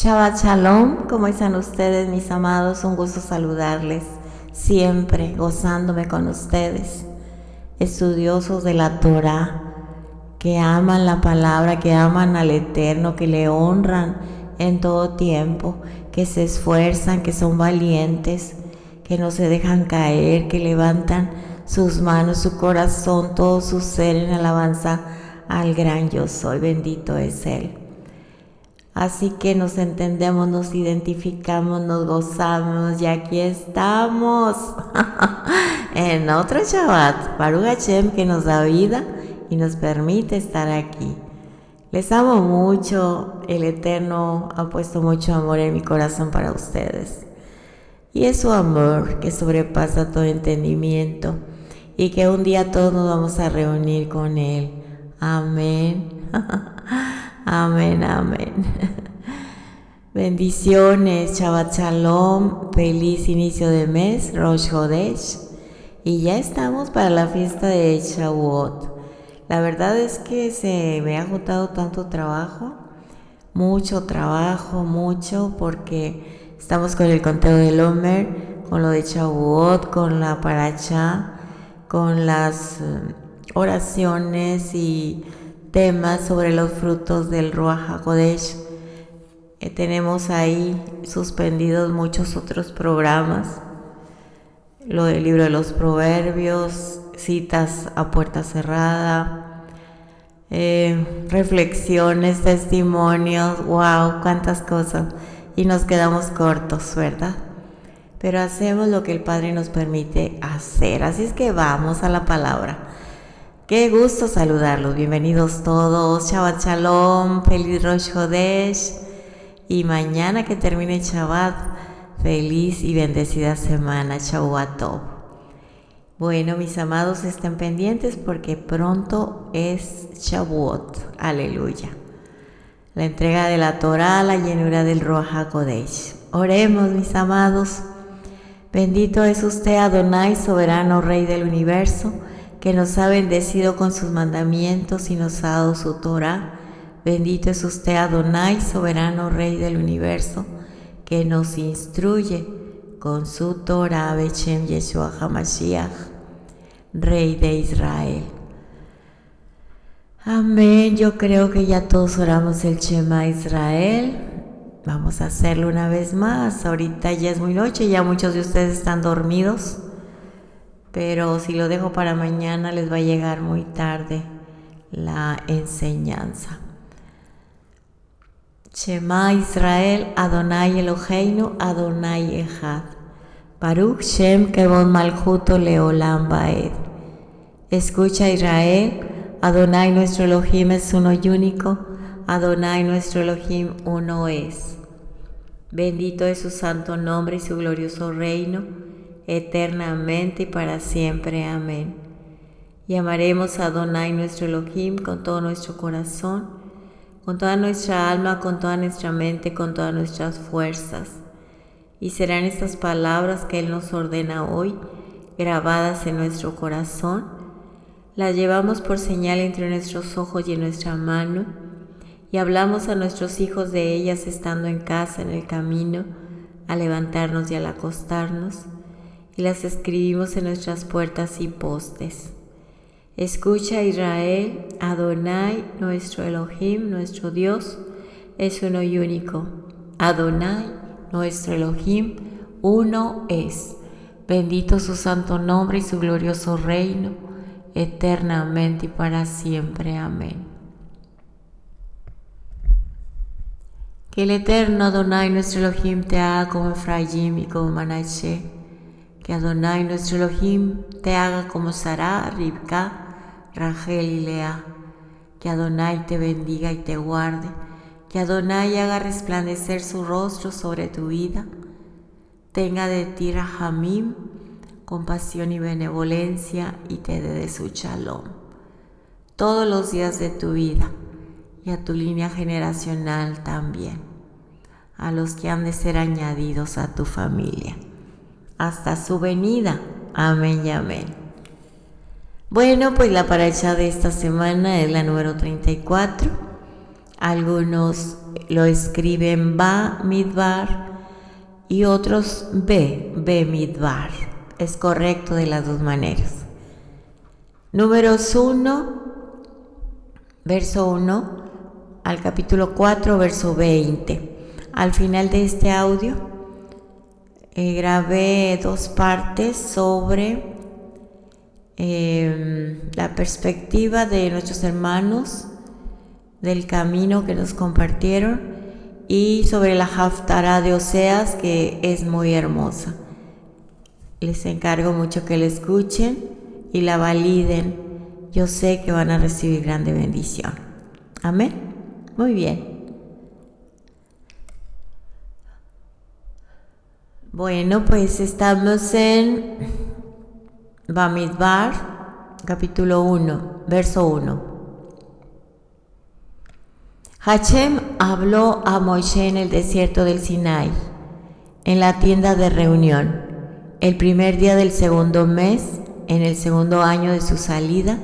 Shabbat Shalom, ¿cómo están ustedes, mis amados? Un gusto saludarles, siempre gozándome con ustedes, estudiosos de la Torah, que aman la palabra, que aman al Eterno, que le honran en todo tiempo, que se esfuerzan, que son valientes, que no se dejan caer, que levantan sus manos, su corazón, todo su ser en alabanza al gran yo soy, bendito es Él. Así que nos entendemos, nos identificamos, nos gozamos y aquí estamos en otro Shabbat, Baruch Hashem, que nos da vida y nos permite estar aquí. Les amo mucho, el Eterno ha puesto mucho amor en mi corazón para ustedes. Y es su amor que sobrepasa todo entendimiento y que un día todos nos vamos a reunir con Él. Amén. Amén, amén. Bendiciones, Shabbat Shalom, feliz inicio de mes, Rosh Hodesh. Y ya estamos para la fiesta de Shavuot. La verdad es que se me ha agotado tanto trabajo, mucho, porque estamos con el conteo del Omer, con lo de Shavuot, con la Parashá, con las oraciones y temas sobre los frutos del Ruach HaKodesh. Tenemos ahí suspendidos muchos otros programas, lo del libro de los proverbios, citas a puerta cerrada, reflexiones, testimonios, wow, cuántas cosas, y nos quedamos cortos, ¿verdad? Pero hacemos lo que el Padre nos permite hacer, así es que vamos a la palabra. Qué gusto saludarlos, bienvenidos todos, Shabbat Shalom, feliz Rosh Hodesh, y mañana que termine el Shabbat, feliz y bendecida semana, Shavuot Tov. Bueno, mis amados, estén pendientes porque pronto es Shavuot, aleluya. La entrega de la Torah, la llenura del Ruach HaKodesh. Oremos, mis amados. Bendito es usted, Adonai, soberano Rey del universo, que nos ha bendecido con sus mandamientos y nos ha dado su Torah. Bendito es usted, Adonai, soberano Rey del universo, que nos instruye con su Torah, Beshem Yeshua HaMashiach, Rey de Israel. Amén. Yo creo que ya todos oramos el Shema Israel. Vamos a hacerlo una vez más. Ahorita ya es muy noche, ya muchos de ustedes están dormidos. Pero si lo dejo para mañana les va a llegar muy tarde la enseñanza. Shema Israel, Adonai Eloheinu, Adonai Echad. Baruch Shem Kevod Malchuto Leolam Vaed. Escucha Israel, Adonai nuestro Elohim es uno y único, Adonai nuestro Elohim uno es. Bendito es su santo nombre y su glorioso reino, eternamente y para siempre. Amén. Y amaremos a Adonai nuestro Elohim con todo nuestro corazón, con toda nuestra alma, con toda nuestra mente, con todas nuestras fuerzas. Y serán estas palabras que Él nos ordena hoy, grabadas en nuestro corazón. Las llevamos por señal entre nuestros ojos y en nuestra mano, y hablamos a nuestros hijos de ellas estando en casa, en el camino, al levantarnos y al acostarnos, y las escribimos en nuestras puertas y postes. Escucha Israel, Adonai, nuestro Elohim, nuestro Dios, es uno y único. Adonai, nuestro Elohim, uno es. Bendito su santo nombre y su glorioso reino, eternamente y para siempre. Amén. Que el eterno Adonai, nuestro Elohim, te haga como Efraim y como Manashe. Que Adonai, nuestro Elohim, te haga como Sará, Ribka, Rachel y Lea. Que Adonai te bendiga y te guarde. Que Adonai haga resplandecer su rostro sobre tu vida. Tenga de ti Rahamim, compasión y benevolencia, y te dé de su shalom todos los días de tu vida, y a tu línea generacional también, a los que han de ser añadidos a tu familia, hasta su venida. Amén y amén. Bueno, pues la parashá de esta semana es la número 34. Algunos lo escriben Ba Midbar y otros Be Midbar. Es correcto de las dos maneras. Números 1, verso 1 al capítulo 4, verso 20. Al final de este audio grabé 2 partes sobre la perspectiva de nuestros hermanos del camino que nos compartieron y sobre la Haftará de Oseas, que es muy hermosa. Les encargo mucho que la escuchen y la validen. Yo sé que van a recibir grande bendición. Amén. Muy bien. Bueno, pues estamos en Bamidbar, capítulo 1, verso 1. Hashem habló a Moisés en el desierto del Sinai, en la tienda de reunión, el primer día del segundo mes, en el segundo año de su salida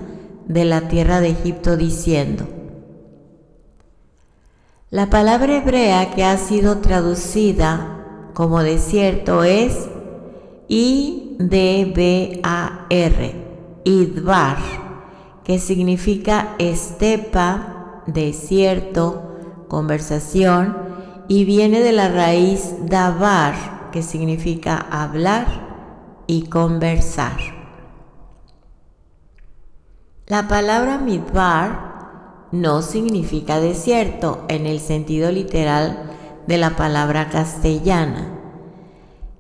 de la tierra de Egipto, diciendo: La palabra hebrea que ha sido traducida como desierto es Idbar, Idbar, que significa estepa, desierto, conversación, y viene de la raíz davar, que significa hablar y conversar. La palabra midbar no significa desierto en el sentido literal de la palabra castellana,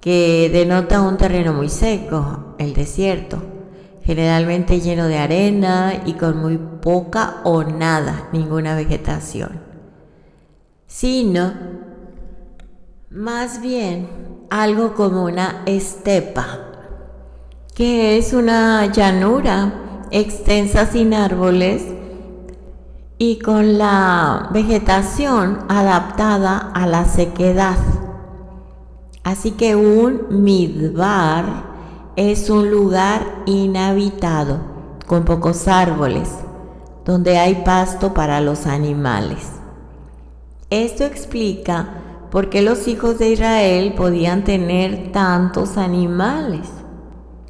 que denota un terreno muy seco, el desierto, generalmente lleno de arena y con muy poca o nada, ninguna vegetación, sino más bien algo como una estepa, que es una llanura extensa sin árboles y con la vegetación adaptada a la sequedad. Así que un midbar es un lugar inhabitado, con pocos árboles, donde hay pasto para los animales. Esto explica por qué los hijos de Israel podían tener tantos animales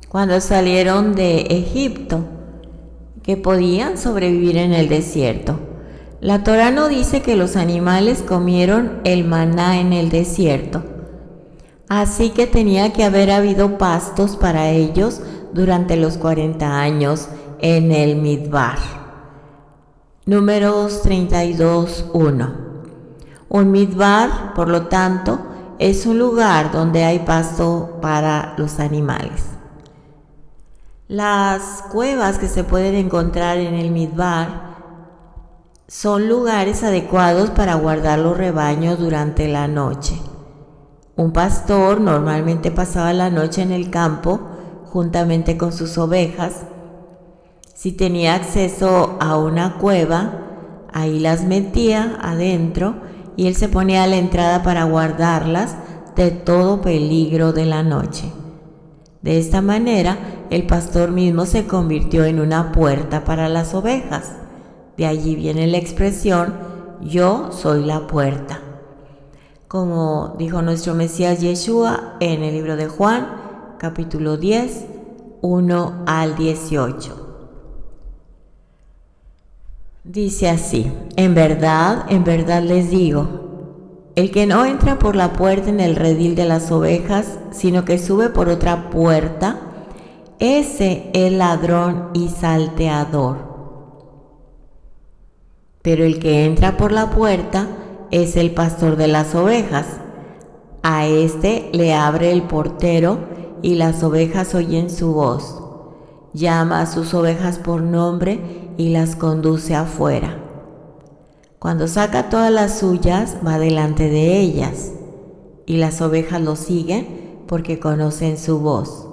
cuando salieron de Egipto, que podían sobrevivir en el desierto. La Torá no dice que los animales comieron el maná en el desierto, así que tenía que haber habido pastos para ellos durante los 40 años en el Midbar. Números 32:1. Un Midbar, por lo tanto, es un lugar donde hay pasto para los animales. Las cuevas que se pueden encontrar en el Midbar son lugares adecuados para guardar los rebaños durante la noche. Un pastor normalmente pasaba la noche en el campo juntamente con sus ovejas. Si tenía acceso a una cueva, ahí las metía adentro y él se ponía a la entrada para guardarlas de todo peligro de la noche. De esta manera, el pastor mismo se convirtió en una puerta para las ovejas. De allí viene la expresión: yo soy la puerta. Como dijo nuestro Mesías Yeshua en el libro de Juan, capítulo 10, 1 al 18. Dice así: en verdad les digo, el que no entra por la puerta en el redil de las ovejas, sino que sube por otra puerta, ese es ladrón y salteador. Pero el que entra por la puerta es el pastor de las ovejas. A éste le abre el portero y las ovejas oyen su voz. Llama a sus ovejas por nombre y las conduce afuera. Cuando saca todas las suyas, va delante de ellas, y las ovejas lo siguen porque conocen su voz.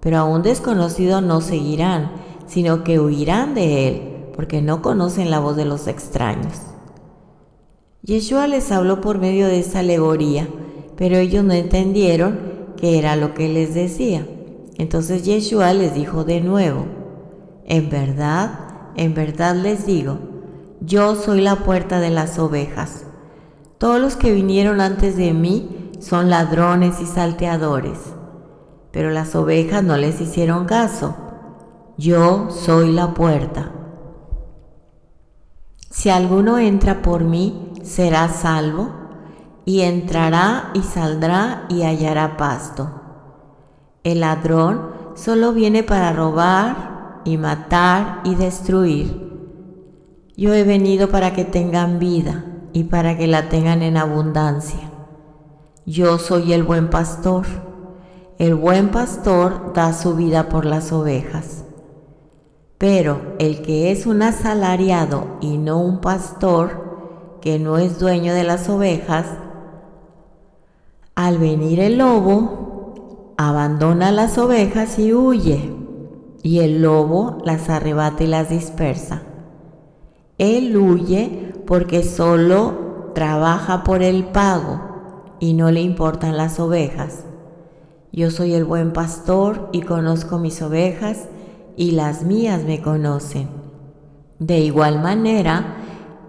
Pero a un desconocido no seguirán, sino que huirán de él, porque no conocen la voz de los extraños. Yeshua les habló por medio de esta alegoría, pero ellos no entendieron qué era lo que les decía. Entonces Yeshua les dijo de nuevo: en verdad les digo, yo soy la puerta de las ovejas. Todos los que vinieron antes de mí son ladrones y salteadores, pero las ovejas no les hicieron caso. Yo soy la puerta. Si alguno entra por mí, será salvo, y entrará y saldrá y hallará pasto. El ladrón solo viene para robar y matar y destruir. Yo he venido para que tengan vida y para que la tengan en abundancia. Yo soy el buen pastor. El buen pastor da su vida por las ovejas. Pero el que es un asalariado y no un pastor, que no es dueño de las ovejas, al venir el lobo, abandona las ovejas y huye, y el lobo las arrebata y las dispersa. Él huye porque solo trabaja por el pago y no le importan las ovejas. Yo soy el buen pastor y conozco mis ovejas y las mías me conocen. De igual manera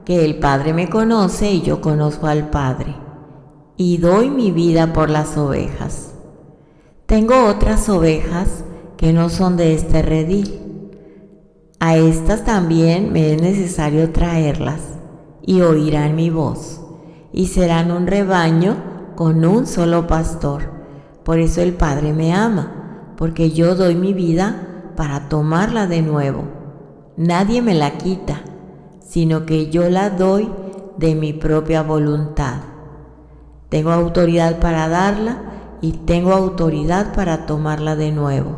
que el Padre me conoce y yo conozco al Padre, y doy mi vida por las ovejas. Tengo otras ovejas que no son de este redil. A estas también me es necesario traerlas, y oirán mi voz, y serán un rebaño con un solo pastor. Por eso el Padre me ama, porque yo doy mi vida para tomarla de nuevo. Nadie me la quita, sino que yo la doy de mi propia voluntad. Tengo autoridad para darla y tengo autoridad para tomarla de nuevo.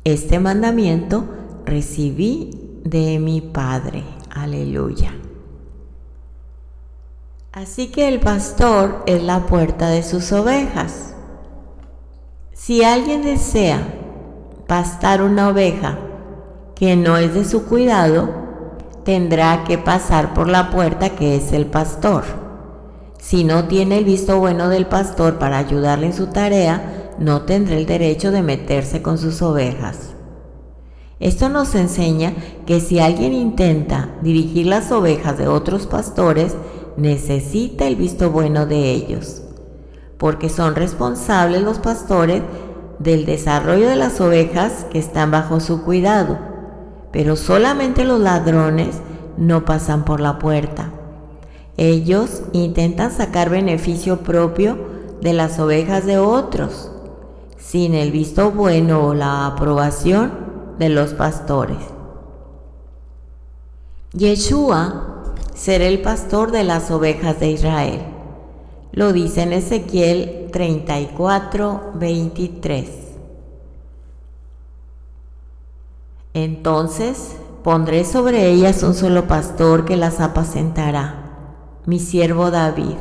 Este mandamiento recibí de mi Padre. Aleluya. Así que el pastor es la puerta de sus ovejas. Si alguien desea pastar una oveja que no es de su cuidado, tendrá que pasar por la puerta que es el pastor. Si no tiene el visto bueno del pastor para ayudarle en su tarea, no tendrá el derecho de meterse con sus ovejas. Esto nos enseña que si alguien intenta dirigir las ovejas de otros pastores, necesita el visto bueno de ellos, porque son responsables los pastores del desarrollo de las ovejas que están bajo su cuidado, pero solamente los ladrones no pasan por la puerta. Ellos intentan sacar beneficio propio de las ovejas de otros, sin el visto bueno o la aprobación de los pastores. Yeshua será el pastor de las ovejas de Israel. Lo dice en Ezequiel 34:23. Entonces pondré sobre ellas un solo pastor que las apacentará, mi siervo David.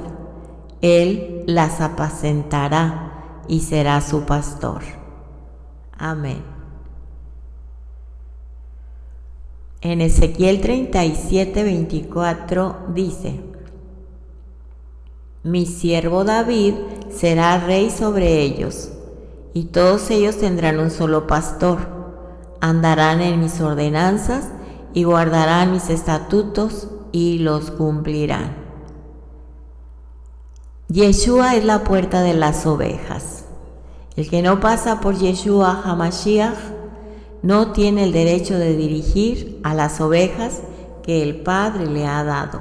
Él las apacentará y será su pastor. Amén. En Ezequiel 37:24 dice: mi siervo David será rey sobre ellos, y todos ellos tendrán un solo pastor. Andarán en mis ordenanzas y guardarán mis estatutos y los cumplirán. Yeshua es la puerta de las ovejas. El que no pasa por Yeshua HaMashiach no tiene el derecho de dirigir a las ovejas que el Padre le ha dado.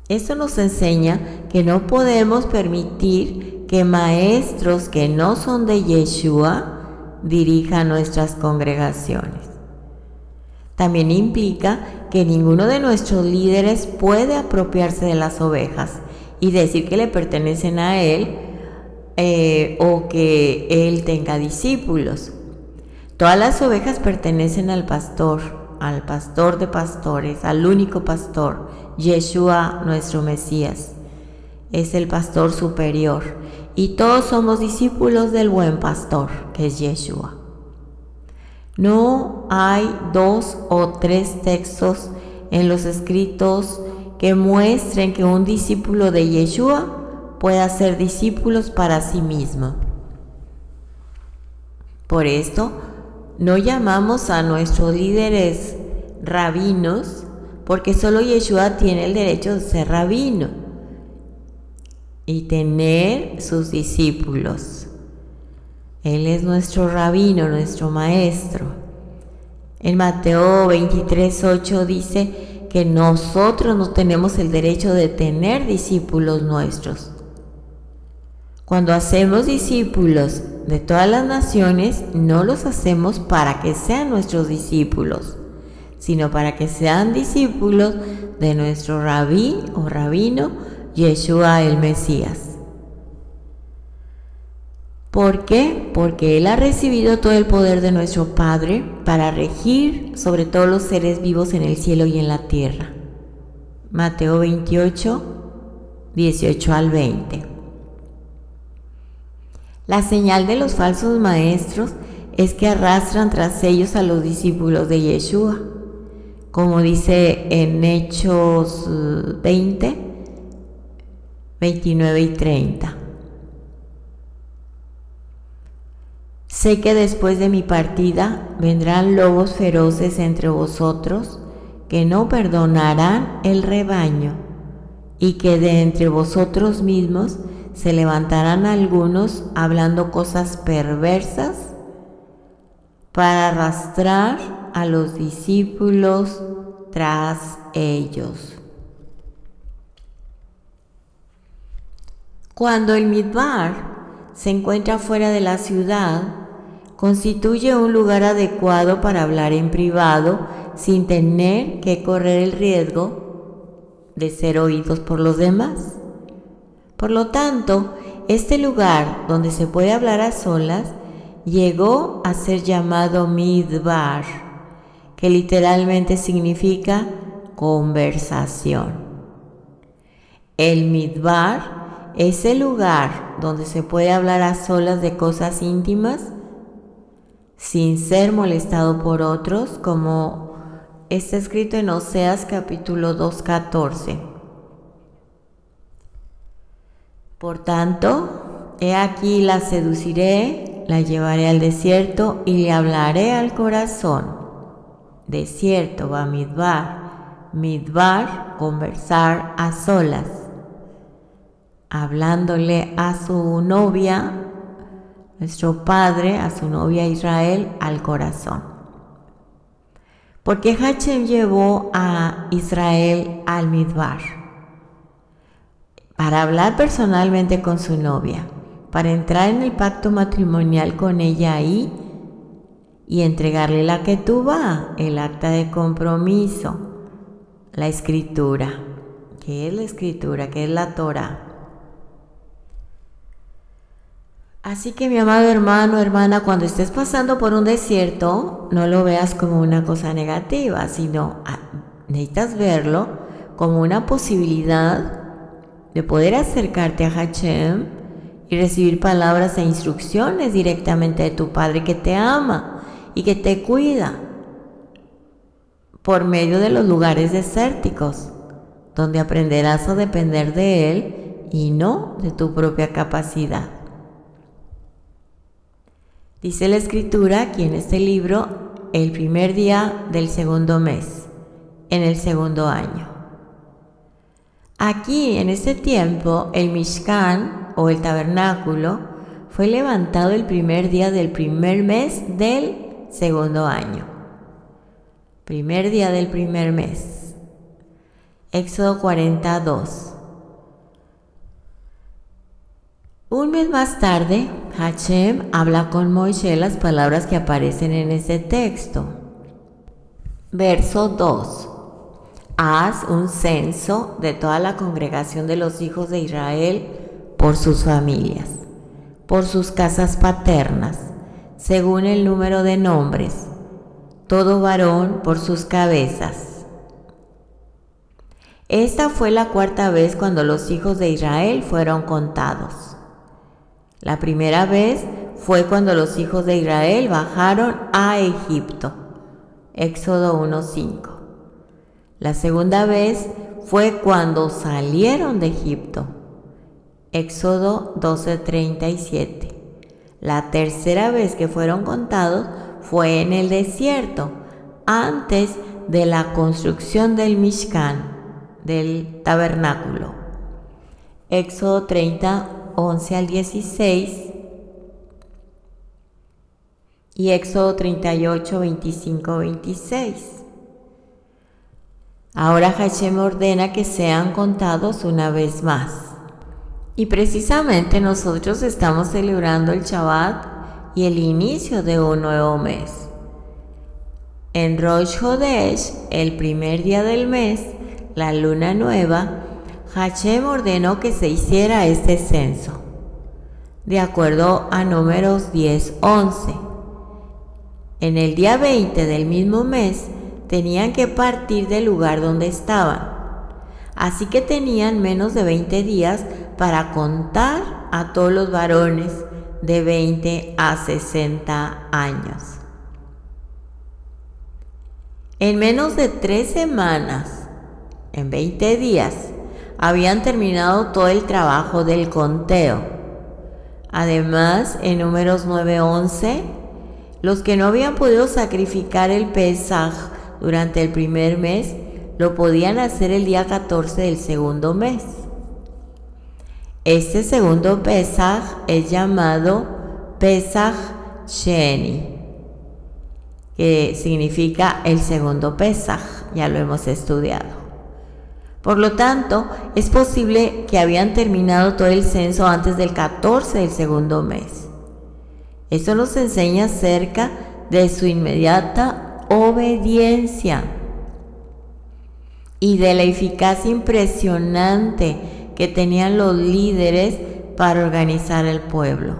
Esto nos enseña que no podemos permitir que maestros que no son de Yeshua dirijan nuestras congregaciones. También implica que ninguno de nuestros líderes puede apropiarse de las ovejas y decir que le pertenecen a él o que él tenga discípulos. Todas las ovejas pertenecen al pastor de pastores, al único pastor, Yeshua, nuestro Mesías. Es el pastor superior y todos somos discípulos del buen pastor, que es Yeshua. No hay 2 o 3 textos en los escritos que muestren que un discípulo de Yeshua pueda ser discípulos para sí mismo. Por esto, no llamamos a nuestros líderes rabinos porque solo Yeshua tiene el derecho de ser rabino y tener sus discípulos. Él es nuestro rabino, nuestro maestro. En Mateo 23:8 dice que nosotros no tenemos el derecho de tener discípulos nuestros. Cuando hacemos discípulos de todas las naciones, no los hacemos para que sean nuestros discípulos, sino para que sean discípulos de nuestro rabí o rabino, Yeshua el Mesías. ¿Por qué? Porque Él ha recibido todo el poder de nuestro Padre para regir sobre todos los seres vivos en el cielo y en la tierra. Mateo 28, 18 al 20. La señal de los falsos maestros es que arrastran tras ellos a los discípulos de Yeshua, como dice en Hechos 20, 29 y 30. Sé que después de mi partida vendrán lobos feroces entre vosotros que no perdonarán el rebaño, y que de entre vosotros mismos se levantarán algunos hablando cosas perversas para arrastrar a los discípulos tras ellos. Cuando el midbar se encuentra fuera de la ciudad, constituye un lugar adecuado para hablar en privado sin tener que correr el riesgo de ser oídos por los demás. Por lo tanto, este lugar donde se puede hablar a solas llegó a ser llamado midbar, que literalmente significa conversación. El midbar es el lugar donde se puede hablar a solas de cosas íntimas sin ser molestado por otros, como está escrito en Oseas capítulo 2:14. Por tanto, he aquí la seduciré, la llevaré al desierto y le hablaré al corazón. Desierto va midbar, midbar, conversar a solas, hablándole a su novia, nuestro Padre, a su novia Israel, al corazón. Porque Hashem llevó a Israel al midbar para hablar personalmente con su novia, para entrar en el pacto matrimonial con ella ahí y entregarle la ketubá, el acta de compromiso, la escritura. ¿Qué es la escritura? ¿Qué es la Torah? Así que mi amado hermano, hermana, cuando estés pasando por un desierto, no lo veas como una cosa negativa, sino necesitas verlo como una posibilidad de poder acercarte a Hashem y recibir palabras e instrucciones directamente de tu Padre que te ama y que te cuida por medio de los lugares desérticos, donde aprenderás a depender de Él y no de tu propia capacidad. Dice la Escritura aquí en este libro, el primer día del segundo mes, en el segundo año. Aquí, en este tiempo, el Mishkan, o el tabernáculo, fue levantado el primer día del primer mes del segundo año. Primer día del primer mes. Éxodo 42. Un mes más tarde, Hashem habla con Moisés las palabras que aparecen en este texto. Verso 2. Haz un censo de toda la congregación de los hijos de Israel por sus familias, por sus casas paternas, según el número de nombres, todo varón por sus cabezas. Esta fue la cuarta vez cuando los hijos de Israel fueron contados. La primera vez fue cuando los hijos de Israel bajaron a Egipto. Éxodo 1:5. La segunda vez fue cuando salieron de Egipto. Éxodo 12:37. La tercera vez que fueron contados fue en el desierto, antes de la construcción del Mishkan, del tabernáculo. Éxodo 30, 11 al 16 y Éxodo 38, 25, 26. Ahora Hashem ordena que sean contados una vez más. Y precisamente nosotros estamos celebrando el Shabbat y el inicio de un nuevo mes. En Rosh Hodesh, el primer día del mes, la luna nueva, Hashem ordenó que se hiciera este censo, de acuerdo a Números 10:11. En el día 20 del mismo mes, tenían que partir del lugar donde estaban, así que tenían menos de 20 días para contar a todos los varones de 20 a 60 años. En menos de 3 semanas, en 20 días, habían terminado todo el trabajo del conteo. Además, en Números 9:11, los que no habían podido sacrificar el Pesaj durante el primer mes, lo podían hacer el día 14 del segundo mes. Este segundo Pesaj es llamado Pesaj Sheni, que significa el segundo Pesaj, ya lo hemos estudiado. Por lo tanto, es posible que habían terminado todo el censo antes del 14 del segundo mes. Esto nos enseña acerca de su inmediata obediencia y de la eficacia impresionante que tenían los líderes para organizar el pueblo.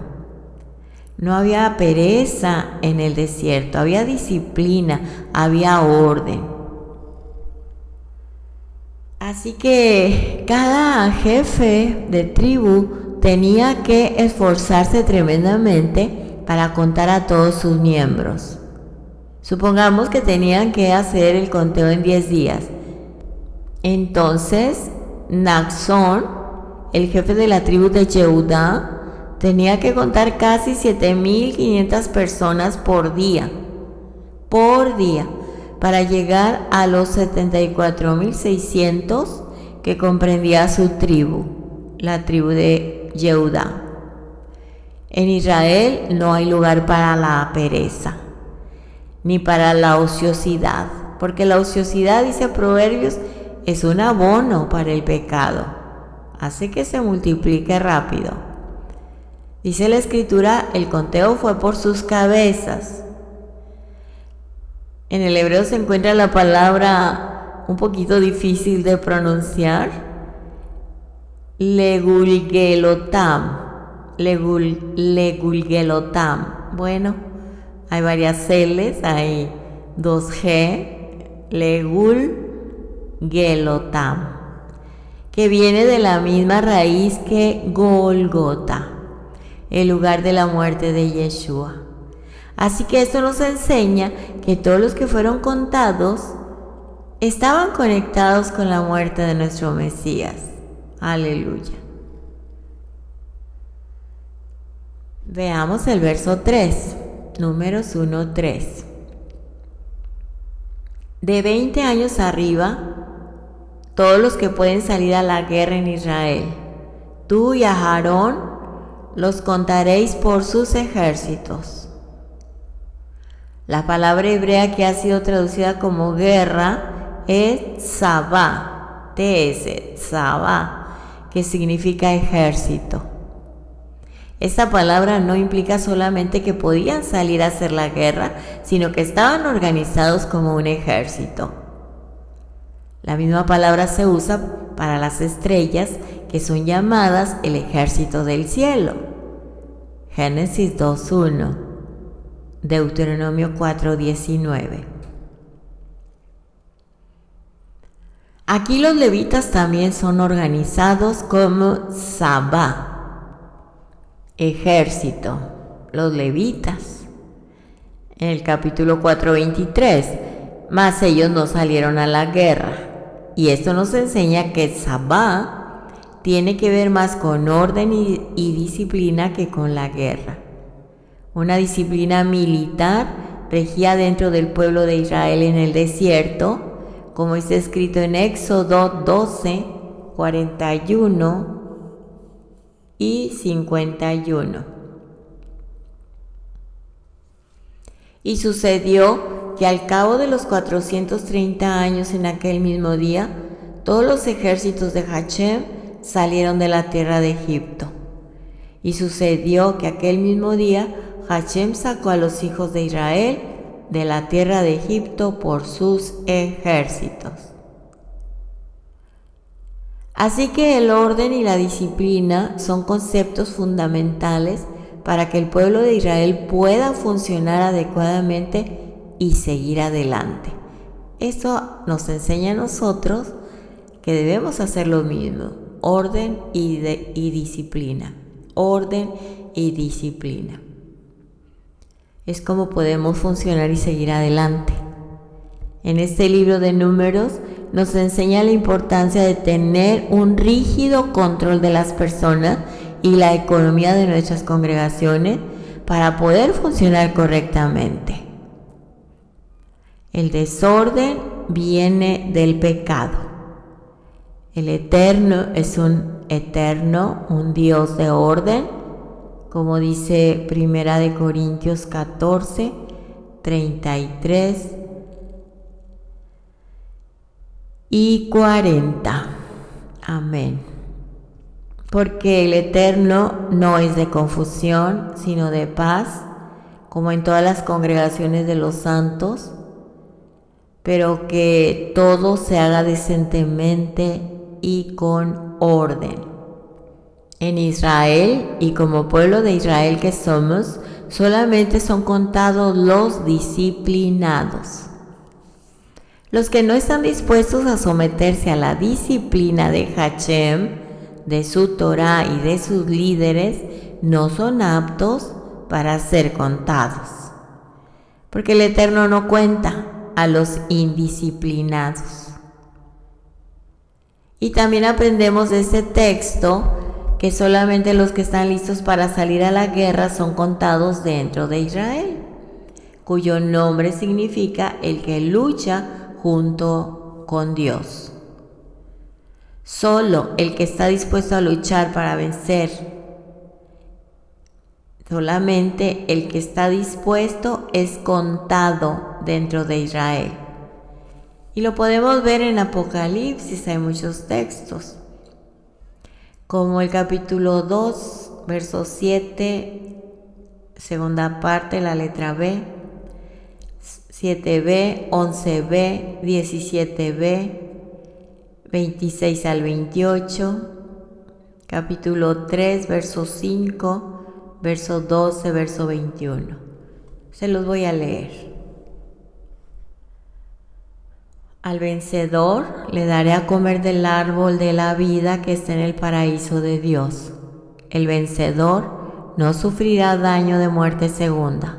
No había pereza en el desierto, había disciplina, había orden. Así que cada jefe de tribu tenía que esforzarse tremendamente para contar a todos sus miembros. Supongamos que tenían que hacer el conteo en 10 días. Entonces, Naxón, el jefe de la tribu de Yehudá, tenía que contar casi 7,500 personas por día, para llegar a los 74,600 que comprendía su tribu, la tribu de Yehudá. En Israel no hay lugar para la pereza, ni para la ociosidad, porque la ociosidad, dice Proverbios, es un abono para el pecado, hace que se multiplique rápido. Dice la Escritura, el conteo fue por sus cabezas. En el hebreo se encuentra la palabra un poquito difícil de pronunciar, legulgelotam. Bueno, hay varias L's, hay 2G, legulgelotam, que viene de la misma raíz que Golgota, el lugar de la muerte de Yeshua. Así que esto nos enseña que todos los que fueron contados estaban conectados con la muerte de nuestro Mesías. Aleluya. Veamos el verso 3, Números 1:3. De 20 años arriba, todos los que pueden salir a la guerra en Israel, tú y a Aarón los contaréis por sus ejércitos. La palabra hebrea que ha sido traducida como guerra es tzavá, tzavá, que significa ejército. Esta palabra no implica solamente que podían salir a hacer la guerra, sino que estaban organizados como un ejército. La misma palabra se usa para las estrellas, que son llamadas el ejército del cielo. Génesis 2:1, Deuteronomio 4:19. Aquí los levitas también son organizados como Sabá, ejército, los levitas. En el capítulo 4:23, mas ellos no salieron a la guerra. Y esto nos enseña que Sabá tiene que ver más con orden y disciplina que con la guerra. Una disciplina militar regía dentro del pueblo de Israel en el desierto, como está escrito en Éxodo 12, 41 y 51. Y sucedió que al cabo de los 430 años en aquel mismo día, todos los ejércitos de Hachem salieron de la tierra de Egipto. Y sucedió que aquel mismo día Hachem sacó a los hijos de Israel de la tierra de Egipto por sus ejércitos. Así que el orden y la disciplina son conceptos fundamentales para que el pueblo de Israel pueda funcionar adecuadamente y seguir adelante. Esto nos enseña a nosotros que debemos hacer lo mismo, orden y disciplina. Orden y disciplina. Es como podemos funcionar y seguir adelante. En este libro de Números nos enseña la importancia de tener un rígido control de las personas y la economía de nuestras congregaciones para poder funcionar correctamente. El desorden viene del pecado. El Eterno es un Dios de orden, como dice 1 Corintios 14, 33 y 40. Amén. Porque el Eterno no es de confusión, sino de paz, como en todas las congregaciones de los santos, pero que todo se haga decentemente y con orden. En Israel, y como pueblo de Israel que somos, solamente son contados los disciplinados. Los que no están dispuestos a someterse a la disciplina de Hachem, de su Torah y de sus líderes, no son aptos para ser contados. Porque el Eterno no cuenta a los indisciplinados. Y también aprendemos de este texto que solamente los que están listos para salir a la guerra son contados dentro de Israel, cuyo nombre significa el que lucha junto con Dios. Solo el que está dispuesto a luchar para vencer, solamente el que está dispuesto es contado dentro de Israel. Y lo podemos ver en Apocalipsis, hay muchos textos, como el capítulo 2, verso 7, segunda parte, la letra B, 7b, 11b, 17b, 26 al 28, capítulo 3, verso 5, verso 12, verso 21. Se los voy a leer. Al vencedor le daré a comer del árbol de la vida que está en el paraíso de Dios. El vencedor no sufrirá daño de muerte segunda.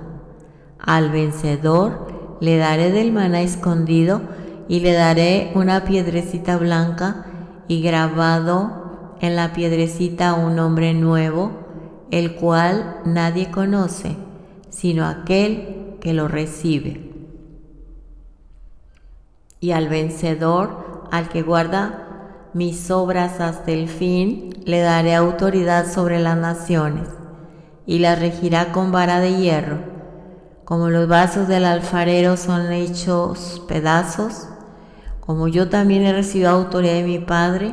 Al vencedor le daré del maná escondido y le daré una piedrecita blanca y grabado en la piedrecita un nombre nuevo, el cual nadie conoce, sino aquel que lo recibe. Y al vencedor, al que guarda mis obras hasta el fin, le daré autoridad sobre las naciones, y las regirá con vara de hierro. Como los vasos del alfarero son hechos pedazos, como yo también he recibido autoridad de mi Padre,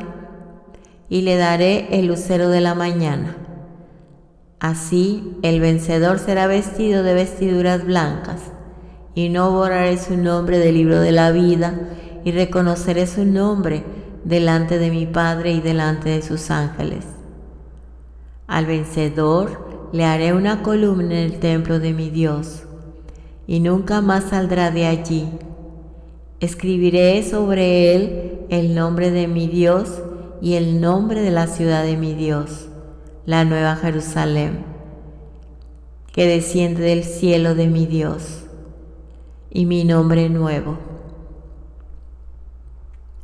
y le daré el lucero de la mañana. Así el vencedor será vestido de vestiduras blancas, y no borraré su nombre del libro de la vida, y reconoceré su nombre delante de mi Padre y delante de sus ángeles. Al vencedor le haré una columna en el templo de mi Dios, y nunca más saldrá de allí. Escribiré sobre él el nombre de mi Dios y el nombre de la ciudad de mi Dios, la nueva Jerusalén, que desciende del cielo de mi Dios, y mi nombre nuevo.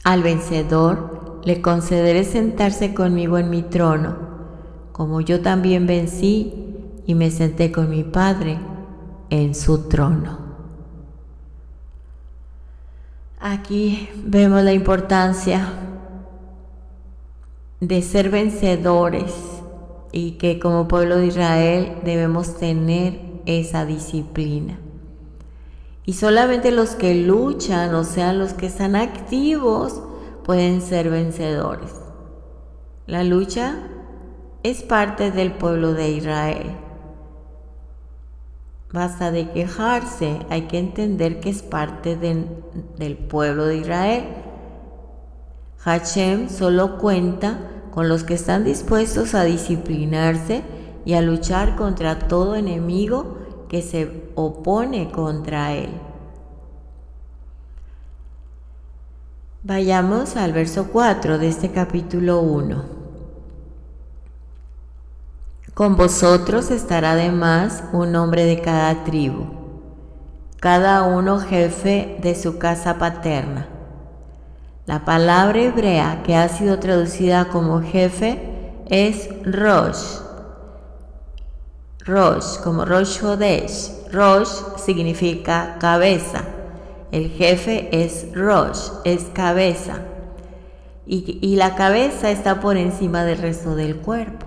Al vencedor le concederé sentarse conmigo en mi trono, como yo también vencí y me senté con mi Padre en su trono. Aquí vemos la importancia de ser vencedores y que como pueblo de Israel debemos tener esa disciplina. Y solamente los que luchan, o sea, los que están activos, pueden ser vencedores. La lucha es parte del pueblo de Israel. Basta de quejarse, hay que entender que es parte del pueblo de Israel. Hashem solo cuenta con los que están dispuestos a disciplinarse y a luchar contra todo enemigo que se opone contra él. Vayamos al verso 4 de este capítulo 1. Con vosotros estará además un hombre de cada tribu, cada uno jefe de su casa paterna. La palabra hebrea que ha sido traducida como jefe es Rosh. Rosh, como Rosh Hodesh. Rosh significa cabeza. El jefe es Rosh, es cabeza. Y la cabeza está por encima del resto del cuerpo.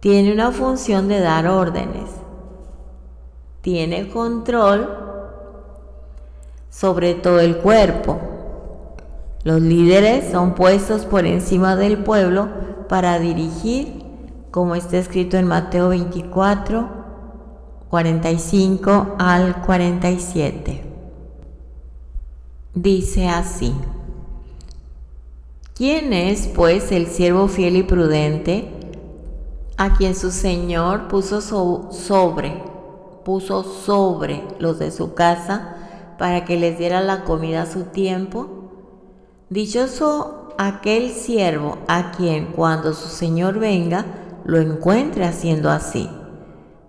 Tiene una función de dar órdenes. Tiene control sobre todo el cuerpo. Los líderes son puestos por encima del pueblo para dirigir, como está escrito en Mateo 24, 45 al 47. Dice así: ¿Quién es, pues, el siervo fiel y prudente, a quien su Señor puso sobre los de su casa para que les diera la comida a su tiempo? Dichoso aquel siervo a quien cuando su Señor venga lo encuentre haciendo así.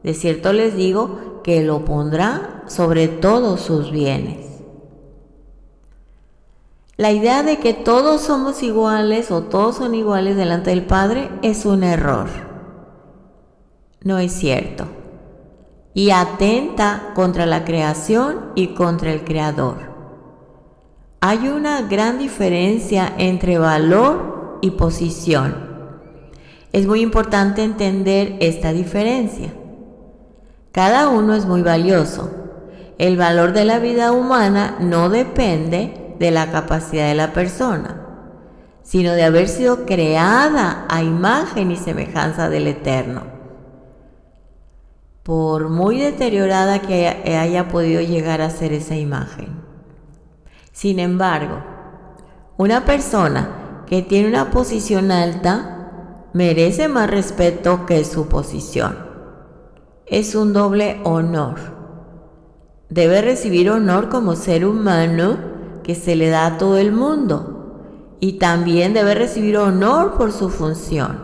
De cierto les digo que lo pondrá sobre todos sus bienes. La idea de que todos somos iguales o todos son iguales delante del Padre es un error. No es cierto. Y atenta contra la creación y contra el Creador. Hay una gran diferencia entre valor y posición. Es muy importante entender esta diferencia. Cada uno es muy valioso. El valor de la vida humana no depende de la capacidad de la persona, sino de haber sido creada a imagen y semejanza del Eterno. Por muy deteriorada que haya podido llegar a ser esa imagen. Sin embargo, una persona que tiene una posición alta merece más respeto que su posición. Es un doble honor. Debe recibir honor como ser humano que se le da a todo el mundo, y también debe recibir honor por su función,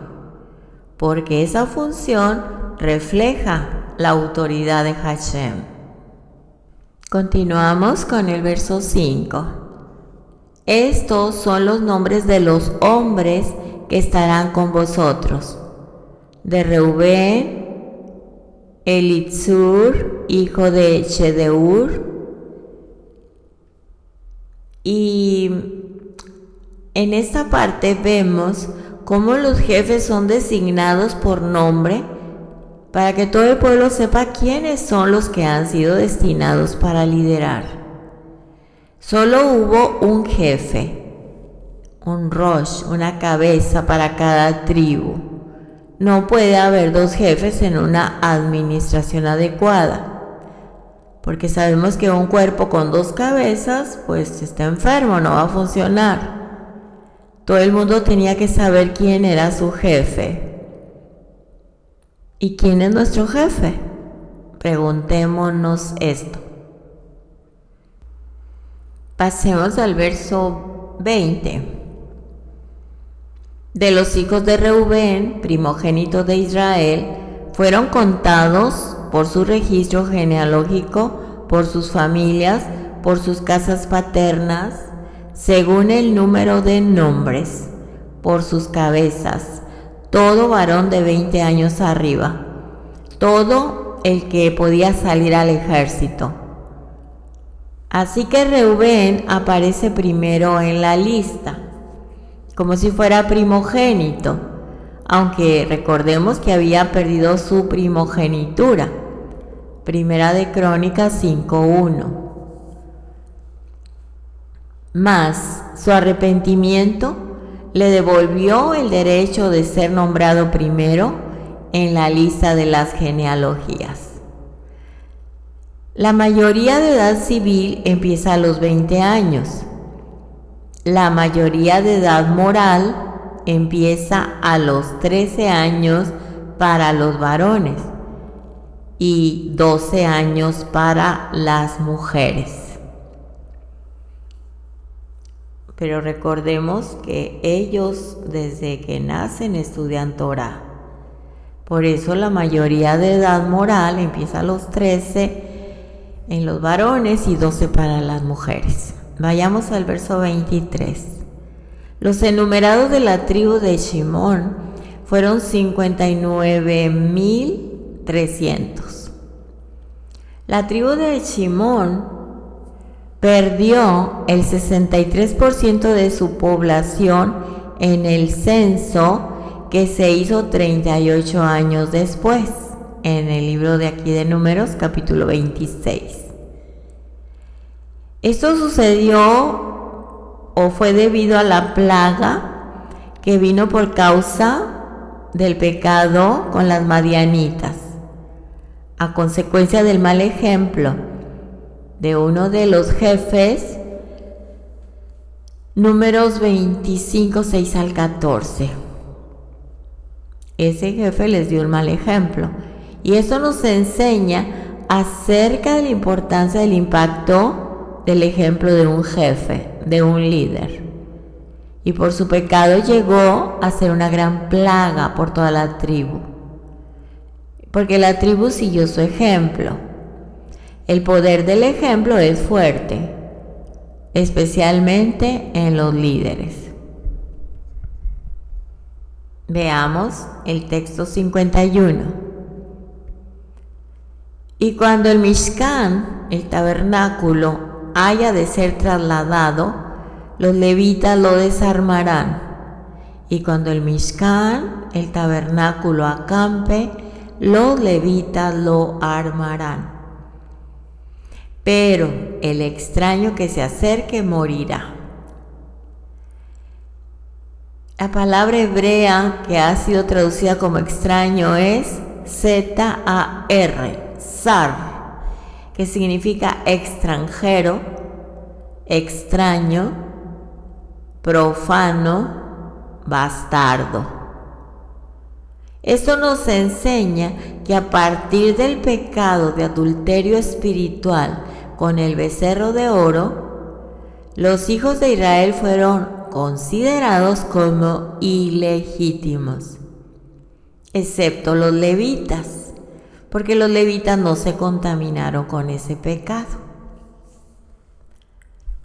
porque esa función refleja la autoridad de Hashem. Continuamos con el verso 5. Estos son los nombres de los hombres que estarán con vosotros. De Reubén, Elitzur, hijo de Shedeur. Y en esta parte vemos cómo los jefes son designados por nombre para que todo el pueblo sepa quiénes son los que han sido destinados para liderar. Solo hubo un jefe, un Rosh, una cabeza para cada tribu. No puede haber dos jefes en una administración adecuada, porque sabemos que un cuerpo con dos cabezas pues está enfermo, no va a funcionar. Todo el mundo tenía que saber quién era su jefe. ¿Y quién es nuestro jefe? Preguntémonos esto. Pasemos al verso 20. De los hijos de Reubén, primogénitos de Israel, fueron contados por su registro genealógico, por sus familias, por sus casas paternas, según el número de nombres, por sus cabezas, todo varón de 20 años arriba, todo el que podía salir al ejército. Así que Reubén aparece primero en la lista, como si fuera primogénito, aunque recordemos que había perdido su primogenitura. Primera de Crónicas 5:1. Mas su arrepentimiento le devolvió el derecho de ser nombrado primero en la lista de las genealogías. La mayoría de edad civil empieza a los 20 años. La mayoría de edad moral empieza a los 13 años para los varones y 12 años para las mujeres. Pero recordemos que ellos desde que nacen estudian Torah. Por eso la mayoría de edad moral empieza a los 13 en los varones y 12 para las mujeres. Vayamos al verso 23. Los enumerados de la tribu de Shimón fueron 59,300. La tribu de Shimón perdió el 63% de su población en el censo que se hizo 38 años después, en el libro de aquí de Números, capítulo 26. Esto sucedió o fue debido a la plaga que vino por causa del pecado con las madianitas, a consecuencia del mal ejemplo de uno de los jefes. Números 25, 6 al 14. Ese jefe les dio un mal ejemplo. Y eso nos enseña acerca de la importancia del impacto del ejemplo de un jefe, de un líder. Y por su pecado llegó a ser una gran plaga por toda la tribu, porque la tribu siguió su ejemplo. El poder del ejemplo es fuerte, especialmente en los líderes. Veamos el texto 51. Y cuando el Mishkan, el tabernáculo, haya de ser trasladado, los levitas lo desarmarán. Y cuando el Mishkan, el tabernáculo, acampe, los levitas lo armarán. Pero el extraño que se acerque morirá. La palabra hebrea que ha sido traducida como extraño es Z-A-R. Zar, que significa extranjero, extraño, profano, bastardo. Esto nos enseña que a partir del pecado de adulterio espiritual con el becerro de oro, los hijos de Israel fueron considerados como ilegítimos, excepto los levitas, porque los levitas no se contaminaron con ese pecado.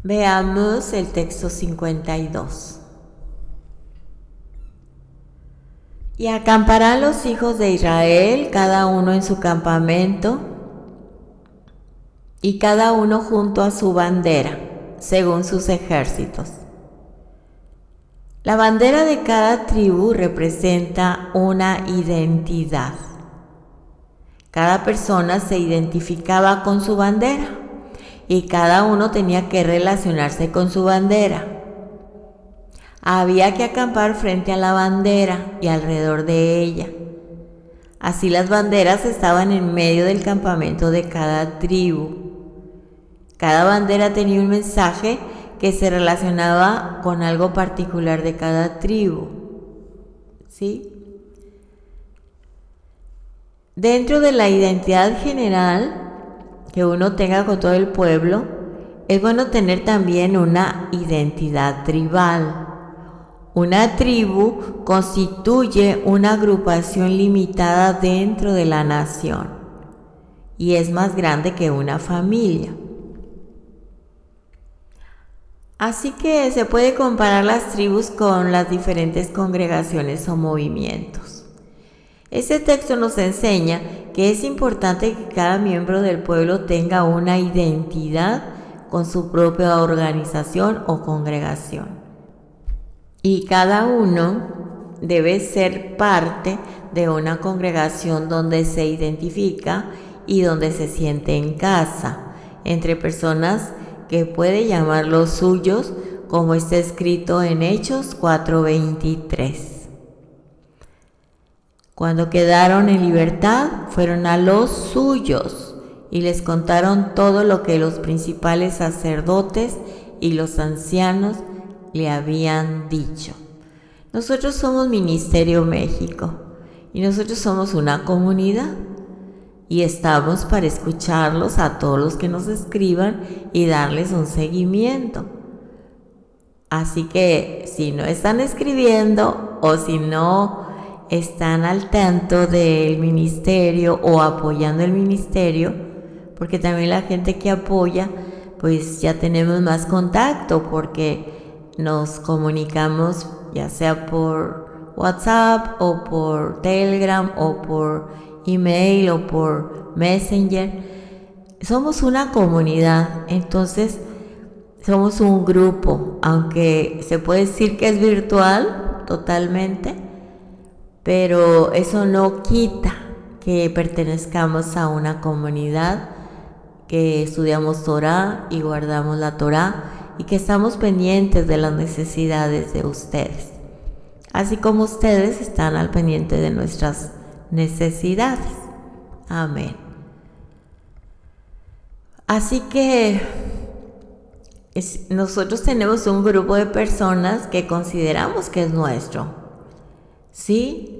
Veamos el texto 52. Y acamparán los hijos de Israel, cada uno en su campamento, y cada uno junto a su bandera, según sus ejércitos. La bandera de cada tribu representa una identidad. Cada persona se identificaba con su bandera y cada uno tenía que relacionarse con su bandera. Había que acampar frente a la bandera y alrededor de ella. Así las banderas estaban en medio del campamento de cada tribu. Cada bandera tenía un mensaje que se relacionaba con algo particular de cada tribu. ¿Sí? Dentro de la identidad general que uno tenga con todo el pueblo, es bueno tener también una identidad tribal. Una tribu constituye una agrupación limitada dentro de la nación y es más grande que una familia. Así que se puede comparar las tribus con las diferentes congregaciones o movimientos. Este texto nos enseña que es importante que cada miembro del pueblo tenga una identidad con su propia organización o congregación. Y cada uno debe ser parte de una congregación donde se identifica y donde se siente en casa, entre personas que puede llamar los suyos, como está escrito en Hechos 4:23. Cuando quedaron en libertad, fueron a los suyos y les contaron todo lo que los principales sacerdotes y los ancianos le habían dicho. Nosotros somos Ministerio México y nosotros somos una comunidad y estamos para escucharlos a todos los que nos escriban y darles un seguimiento. Así que si no están escribiendo o si no están al tanto del ministerio o apoyando el ministerio, porque también la gente que apoya, pues ya tenemos más contacto porque nos comunicamos ya sea por WhatsApp o por Telegram o por email o por Messenger. Somos una comunidad, entonces somos un grupo, aunque se puede decir que es virtual totalmente, pero eso no quita que pertenezcamos a una comunidad, que estudiamos Torah y guardamos la Torah y que estamos pendientes de las necesidades de ustedes, así como ustedes están al pendiente de nuestras necesidades. Amén. Así que nosotros tenemos un grupo de personas que consideramos que es nuestro, ¿sí?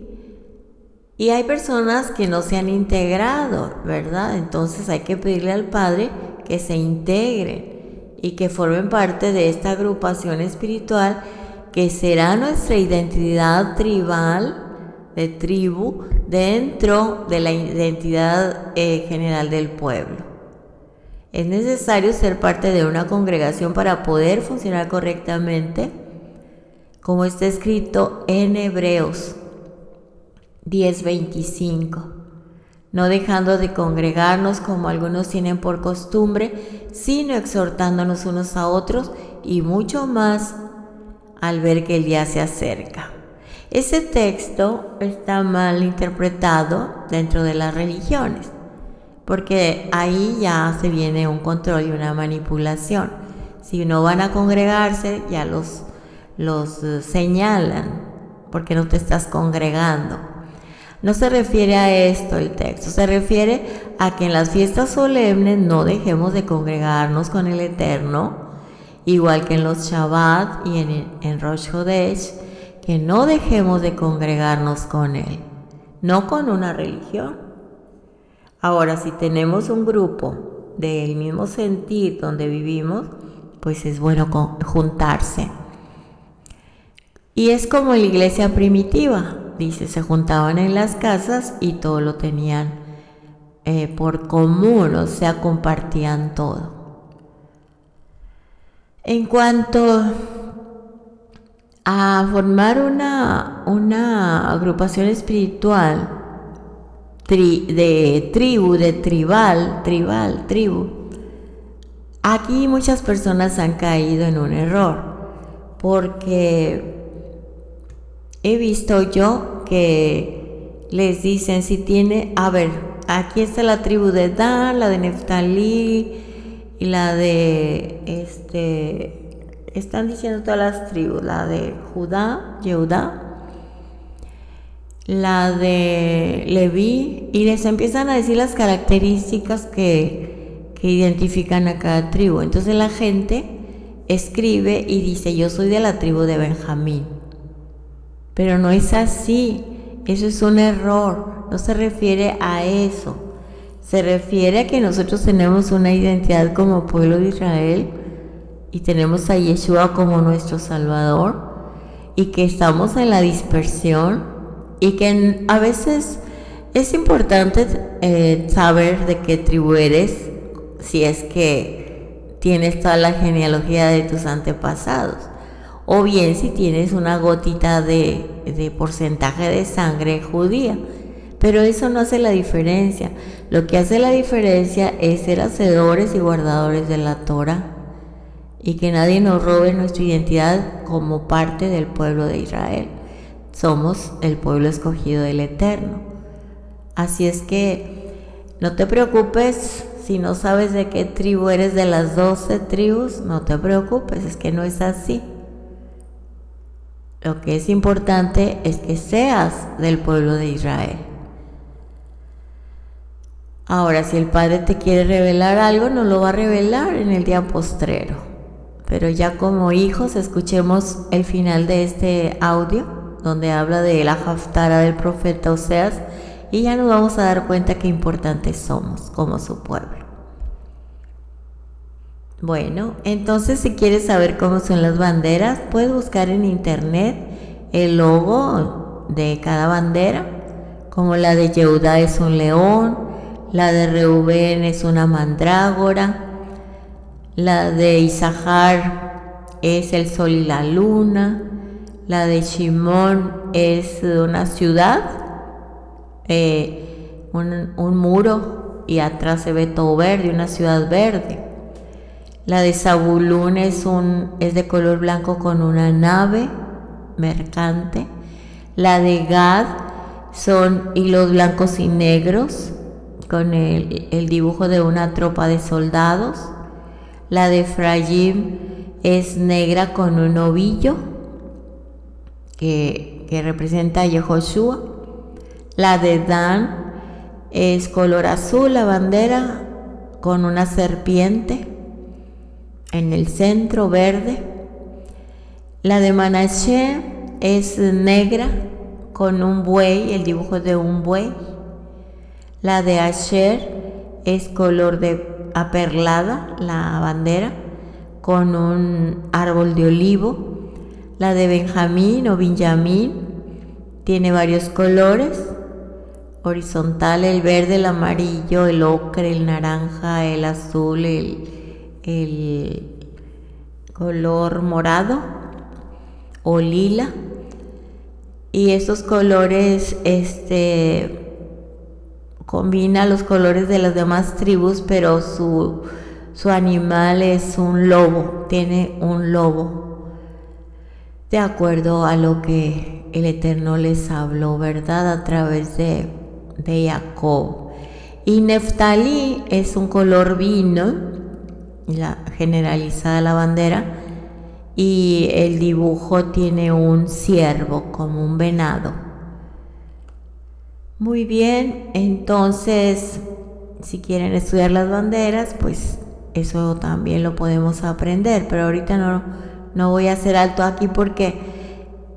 Y hay personas que no se han integrado, ¿verdad? Entonces hay que pedirle al Padre que se integren y que formen parte de esta agrupación espiritual que será nuestra identidad tribal, de tribu, dentro de la identidad general del pueblo. Es necesario ser parte de una congregación para poder funcionar correctamente, como está escrito en Hebreos 10:25. No dejando de congregarnos como algunos tienen por costumbre, sino exhortándonos unos a otros y mucho más al ver que el día se acerca. Ese texto está mal interpretado dentro de las religiones, porque ahí ya se viene un control y una manipulación. Si no van a congregarse, ya los señalan, porque no te estás congregando. No se refiere a esto el texto, se refiere a que en las fiestas solemnes no dejemos de congregarnos con el Eterno, igual que en los Shabbat y en Rosh Hodesh, que no dejemos de congregarnos con Él, no con una religión. Ahora, si tenemos un grupo del mismo sentir donde vivimos, pues es bueno juntarse. Y es como la iglesia primitiva, dice, se juntaban en las casas y todo lo tenían por común, o sea, compartían todo. En cuanto a formar una agrupación espiritual tribu, aquí muchas personas han caído en un error, porque he visto yo que les dicen, si tiene, aquí está la tribu de Dan, la de Neftalí y la de están diciendo todas las tribus, la de Judá, la de Leví, y les empiezan a decir las características que identifican a cada tribu. Entonces la gente escribe y dice, yo soy de la tribu de Benjamín. Pero no es así, eso es un error, no se refiere a eso. Se refiere a que nosotros tenemos una identidad como pueblo de Israel y tenemos a Yeshua como nuestro Salvador, y que estamos en la dispersión, y que a veces es importante saber de qué tribu eres, si es que tienes toda la genealogía de tus antepasados, o bien si tienes una gotita de porcentaje de sangre judía. Pero eso no hace la diferencia. Lo que hace la diferencia es ser hacedores y guardadores de la Torah. y que nadie nos robe nuestra identidad como parte del pueblo de Israel. Somos el pueblo escogido del Eterno. Así es que no te preocupes si no sabes de qué tribu eres de las 12 tribus, no te preocupes, es que no es así. Lo que es importante es que seas del pueblo de Israel. Ahora, si el Padre te quiere revelar algo, nos lo va a revelar en el día postrero. Pero ya como hijos, escuchemos el final de este audio, donde habla de la Haftara del profeta Oseas, y ya nos vamos a dar cuenta qué importantes somos como su pueblo. Bueno, entonces si quieres saber cómo son las banderas, puedes buscar en internet el logo de cada bandera, como la de Yehudá es un león, la de Reubén es una mandrágora, la de Isahar es el sol y la luna, la de Shimón es una ciudad, un muro y atrás se ve todo verde, una ciudad verde. La de Zabulún es de color blanco con una nave mercante. La de Gad son hilos blancos y negros con el dibujo de una tropa de soldados. La de Efraín es negra con un ovillo que representa a Yehoshua. La de Dan es color azul, la bandera con una serpiente en el centro verde. La de Manashe es negra con un buey, el dibujo de un buey. La de Asher es color de aperlada, la bandera, con un árbol de olivo. La de Benjamín o Binjamín tiene varios colores: horizontal, el verde, el amarillo, el ocre, el naranja, el azul, el color morado o lila. Y estos colores combina los colores de las demás tribus, pero su animal es un lobo, tiene un lobo, de acuerdo a lo que el Eterno les habló, ¿verdad? A través de Jacob. Y Neftalí es un color vino, generalizada la bandera, y el dibujo tiene un ciervo como un venado. Muy bien, entonces si quieren estudiar las banderas, pues eso también lo podemos aprender, pero ahorita no voy a hacer alto aquí porque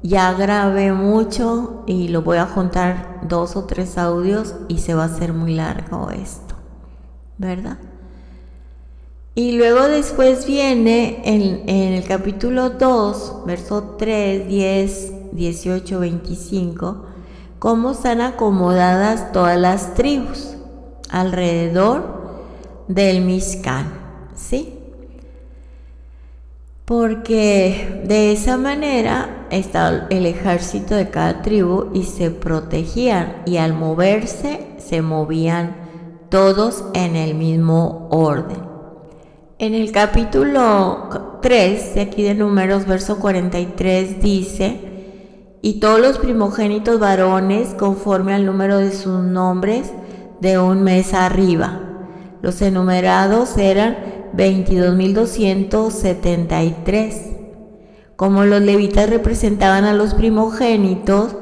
ya grabé mucho y lo voy a juntar 2 o 3 audios y se va a hacer muy largo esto, ¿verdad? Y luego después viene en el capítulo 2, verso 3, 10, 18, 25, cómo están acomodadas todas las tribus alrededor del Mishkan, ¿sí? Porque de esa manera estaba el ejército de cada tribu y se protegían, y al moverse se movían todos en el mismo orden. En el capítulo 3 de aquí de Números, verso 43, dice: y todos los primogénitos varones conforme al número de sus nombres de un mes arriba. Los enumerados eran 22,273. Como los levitas representaban a los primogénitos,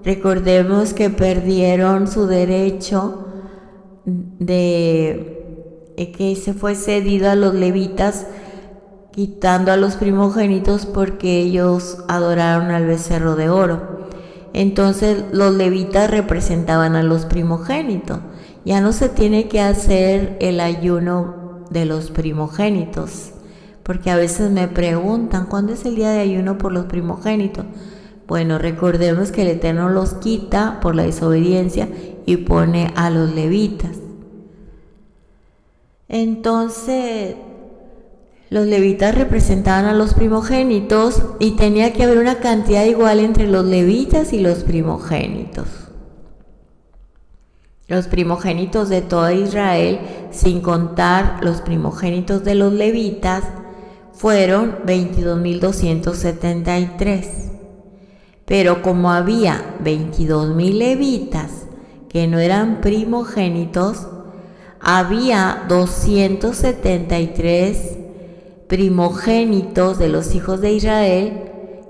recordemos que perdieron su derecho de que se fue cedido a los levitas, quitando a los primogénitos porque ellos adoraron al becerro de oro. Entonces los levitas representaban a los primogénitos. Ya no se tiene que hacer el ayuno de los primogénitos, porque a veces me preguntan: ¿cuándo es el día de ayuno por los primogénitos? Bueno, recordemos que el Eterno los quita por la desobediencia y pone a los levitas. Entonces los levitas representaban a los primogénitos y tenía que haber una cantidad igual entre los levitas y los primogénitos. Los primogénitos de toda Israel, sin contar los primogénitos de los levitas, fueron 22.273. Pero como había 22.000 levitas que no eran primogénitos, había 273 primogénitos de los hijos de Israel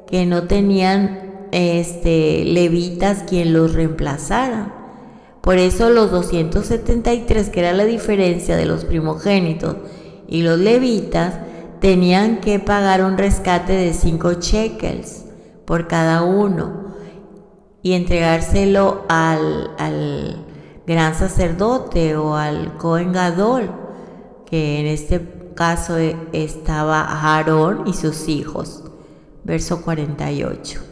que no tenían levitas quien los reemplazaran. Por eso los 273, que era la diferencia de los primogénitos y los levitas, tenían que pagar un rescate de 5 shekels por cada uno y entregárselo al gran sacerdote o al Cohen Gadol, que en este caso estaba Aarón y sus hijos. Verso 48.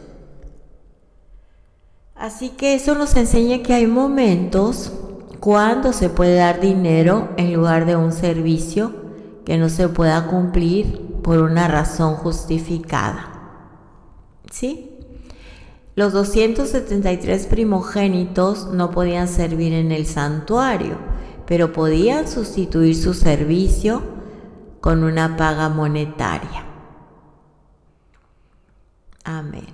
Así que eso nos enseña que hay momentos cuando se puede dar dinero en lugar de un servicio que no se pueda cumplir por una razón justificada. ¿Sí? Los 273 primogénitos no podían servir en el santuario, pero podían sustituir su servicio con una paga monetaria. Amén.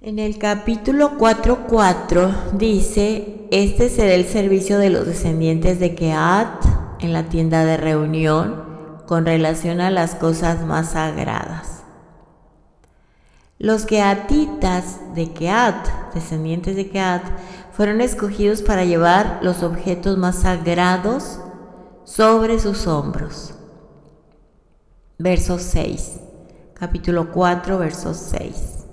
En el capítulo 4:4 dice: este será el servicio de los descendientes de Kehat en la tienda de reunión con relación a las cosas más sagradas. Los Kehatitas de Kehat, descendientes de Kehat, fueron escogidos para llevar los objetos más sagrados sobre sus hombros. Verso 6. Capítulo 4, verso 6.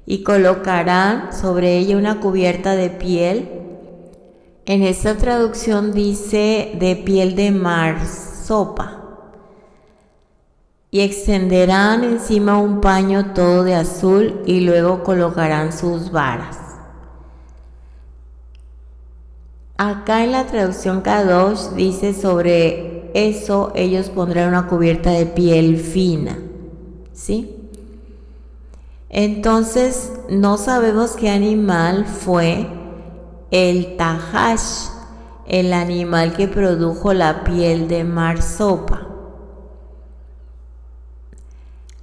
Y colocarán sobre ella una cubierta de piel. En esta traducción dice de piel de marsopa. Y extenderán encima un paño todo de azul y luego colocarán sus varas. Acá en la traducción Kadosh dice sobre eso ellos pondrán una cubierta de piel fina. ¿Sí? Entonces no sabemos qué animal fue el tahash, el animal que produjo la piel de marsopa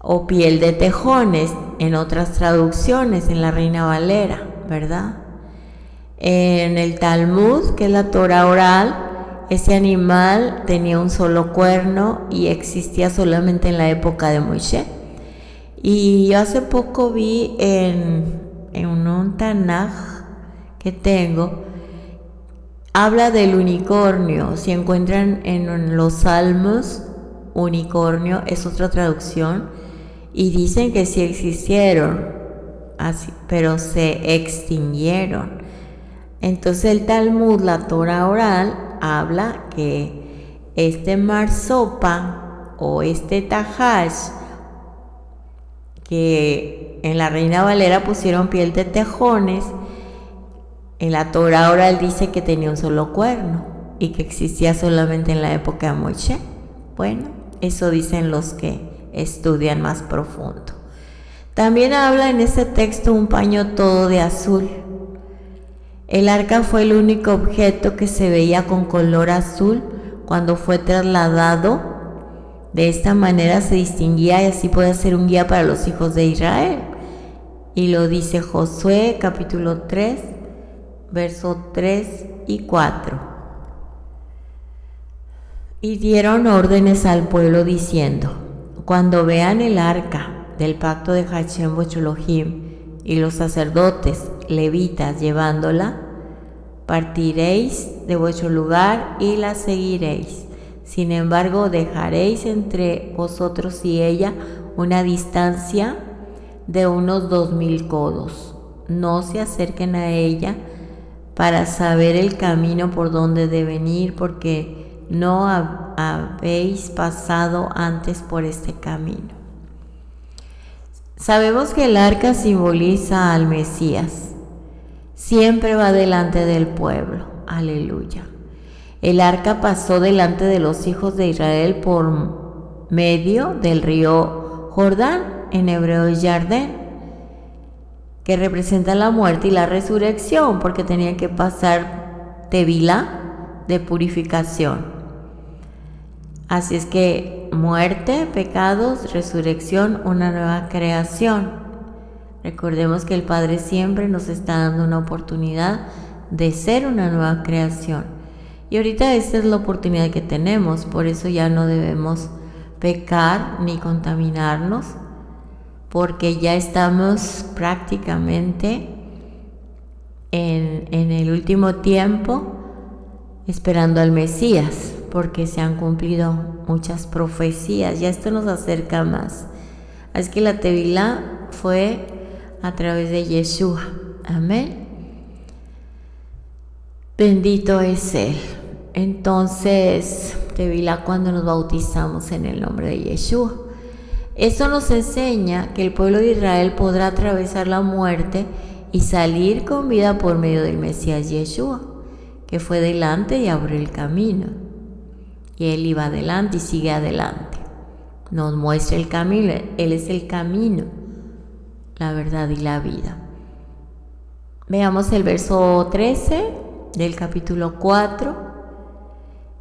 o piel de tejones en otras traducciones, en la Reina Valera, ¿verdad? En el Talmud, que es la Torah oral, ese animal tenía un solo cuerno y existía solamente en la época de Moisés. Y yo hace poco vi en un Tanaj que tengo, habla del unicornio. Si encuentran en los Salmos, unicornio es otra traducción. Y dicen que sí existieron, así, pero se extinguieron. Entonces el Talmud, la Torah oral, habla que este marsopa o este tahash, que en la Reina Valera pusieron piel de tejones, en la Torah oral dice que tenía un solo cuerno y que existía solamente en la época de Moisés. Bueno, eso dicen los que estudian más profundo. También habla en ese texto un paño todo de azul. El arca fue el único objeto que se veía con color azul cuando fue trasladado. De esta manera se distinguía y así puede ser un guía para los hijos de Israel. Y lo dice Josué capítulo 3, versos 3 y 4. Y dieron órdenes al pueblo diciendo: cuando vean el arca del pacto de Hashem vuestro Elohim y los sacerdotes levitas llevándola, partiréis de vuestro lugar y la seguiréis. Sin embargo, dejaréis entre vosotros y ella una distancia de unos 2000 codos. No se acerquen a ella para saber el camino por donde deben ir, porque no habéis pasado antes por este camino. Sabemos que el arca simboliza al Mesías. Siempre va delante del pueblo. Aleluya. El arca pasó delante de los hijos de Israel por medio del río Jordán, en hebreo Yardén, que representa la muerte y la resurrección, porque tenía que pasar tevilá de purificación. Así es que muerte, pecados, resurrección, una nueva creación. Recordemos que el Padre siempre nos está dando una oportunidad de ser una nueva creación. Y ahorita esta es la oportunidad que tenemos, por eso ya no debemos pecar ni contaminarnos, porque ya estamos prácticamente en el último tiempo esperando al Mesías, porque se han cumplido muchas profecías, ya esto nos acerca más. Así que la Tevilá fue a través de Yeshua. Amén. Bendito es Él. Entonces, Tevilá cuando nos bautizamos en el nombre de Yeshua. Esto nos enseña que el pueblo de Israel podrá atravesar la muerte y salir con vida por medio del Mesías Yeshua, que fue delante y abrió el camino. Y Él iba adelante y sigue adelante. Nos muestra el camino. Él es el camino, la verdad y la vida. Veamos el verso 13 del capítulo 4.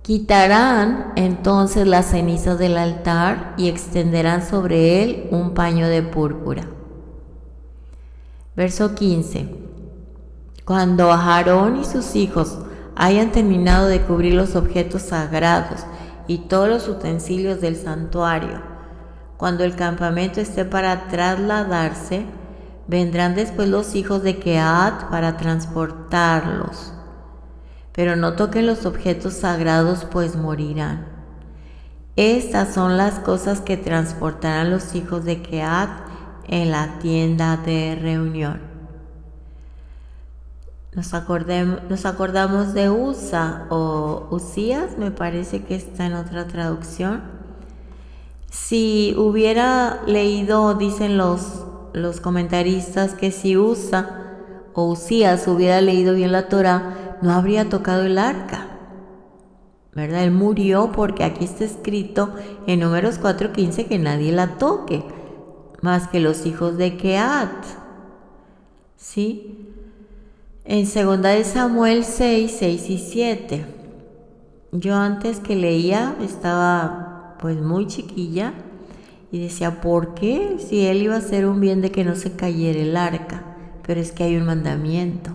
Quitarán entonces las cenizas del altar y extenderán sobre él un paño de púrpura. Verso 15. Cuando Aarón y sus hijos hayan terminado de cubrir los objetos sagrados y todos los utensilios del santuario, cuando el campamento esté para trasladarse, vendrán después los hijos de Kehat para transportarlos. Pero no toquen los objetos sagrados, pues morirán. Estas son las cosas que transportarán los hijos de Kehat en la tienda de reunión. Nos acordamos de Usa o Usías, me parece que está en otra traducción. Si hubiera leído, dicen los comentaristas, que si Usa o Usías hubiera leído bien la Torá, no habría tocado el arca, ¿verdad? Él murió porque aquí está escrito en Números 4:15 que nadie la toque, más que los hijos de Kehat, ¿sí? En 2 de Samuel 6 y 7. Yo antes que leía estaba pues muy chiquilla y decía, ¿por qué? Si él iba a hacer un bien de que no se cayera el arca, pero es que hay un mandamiento.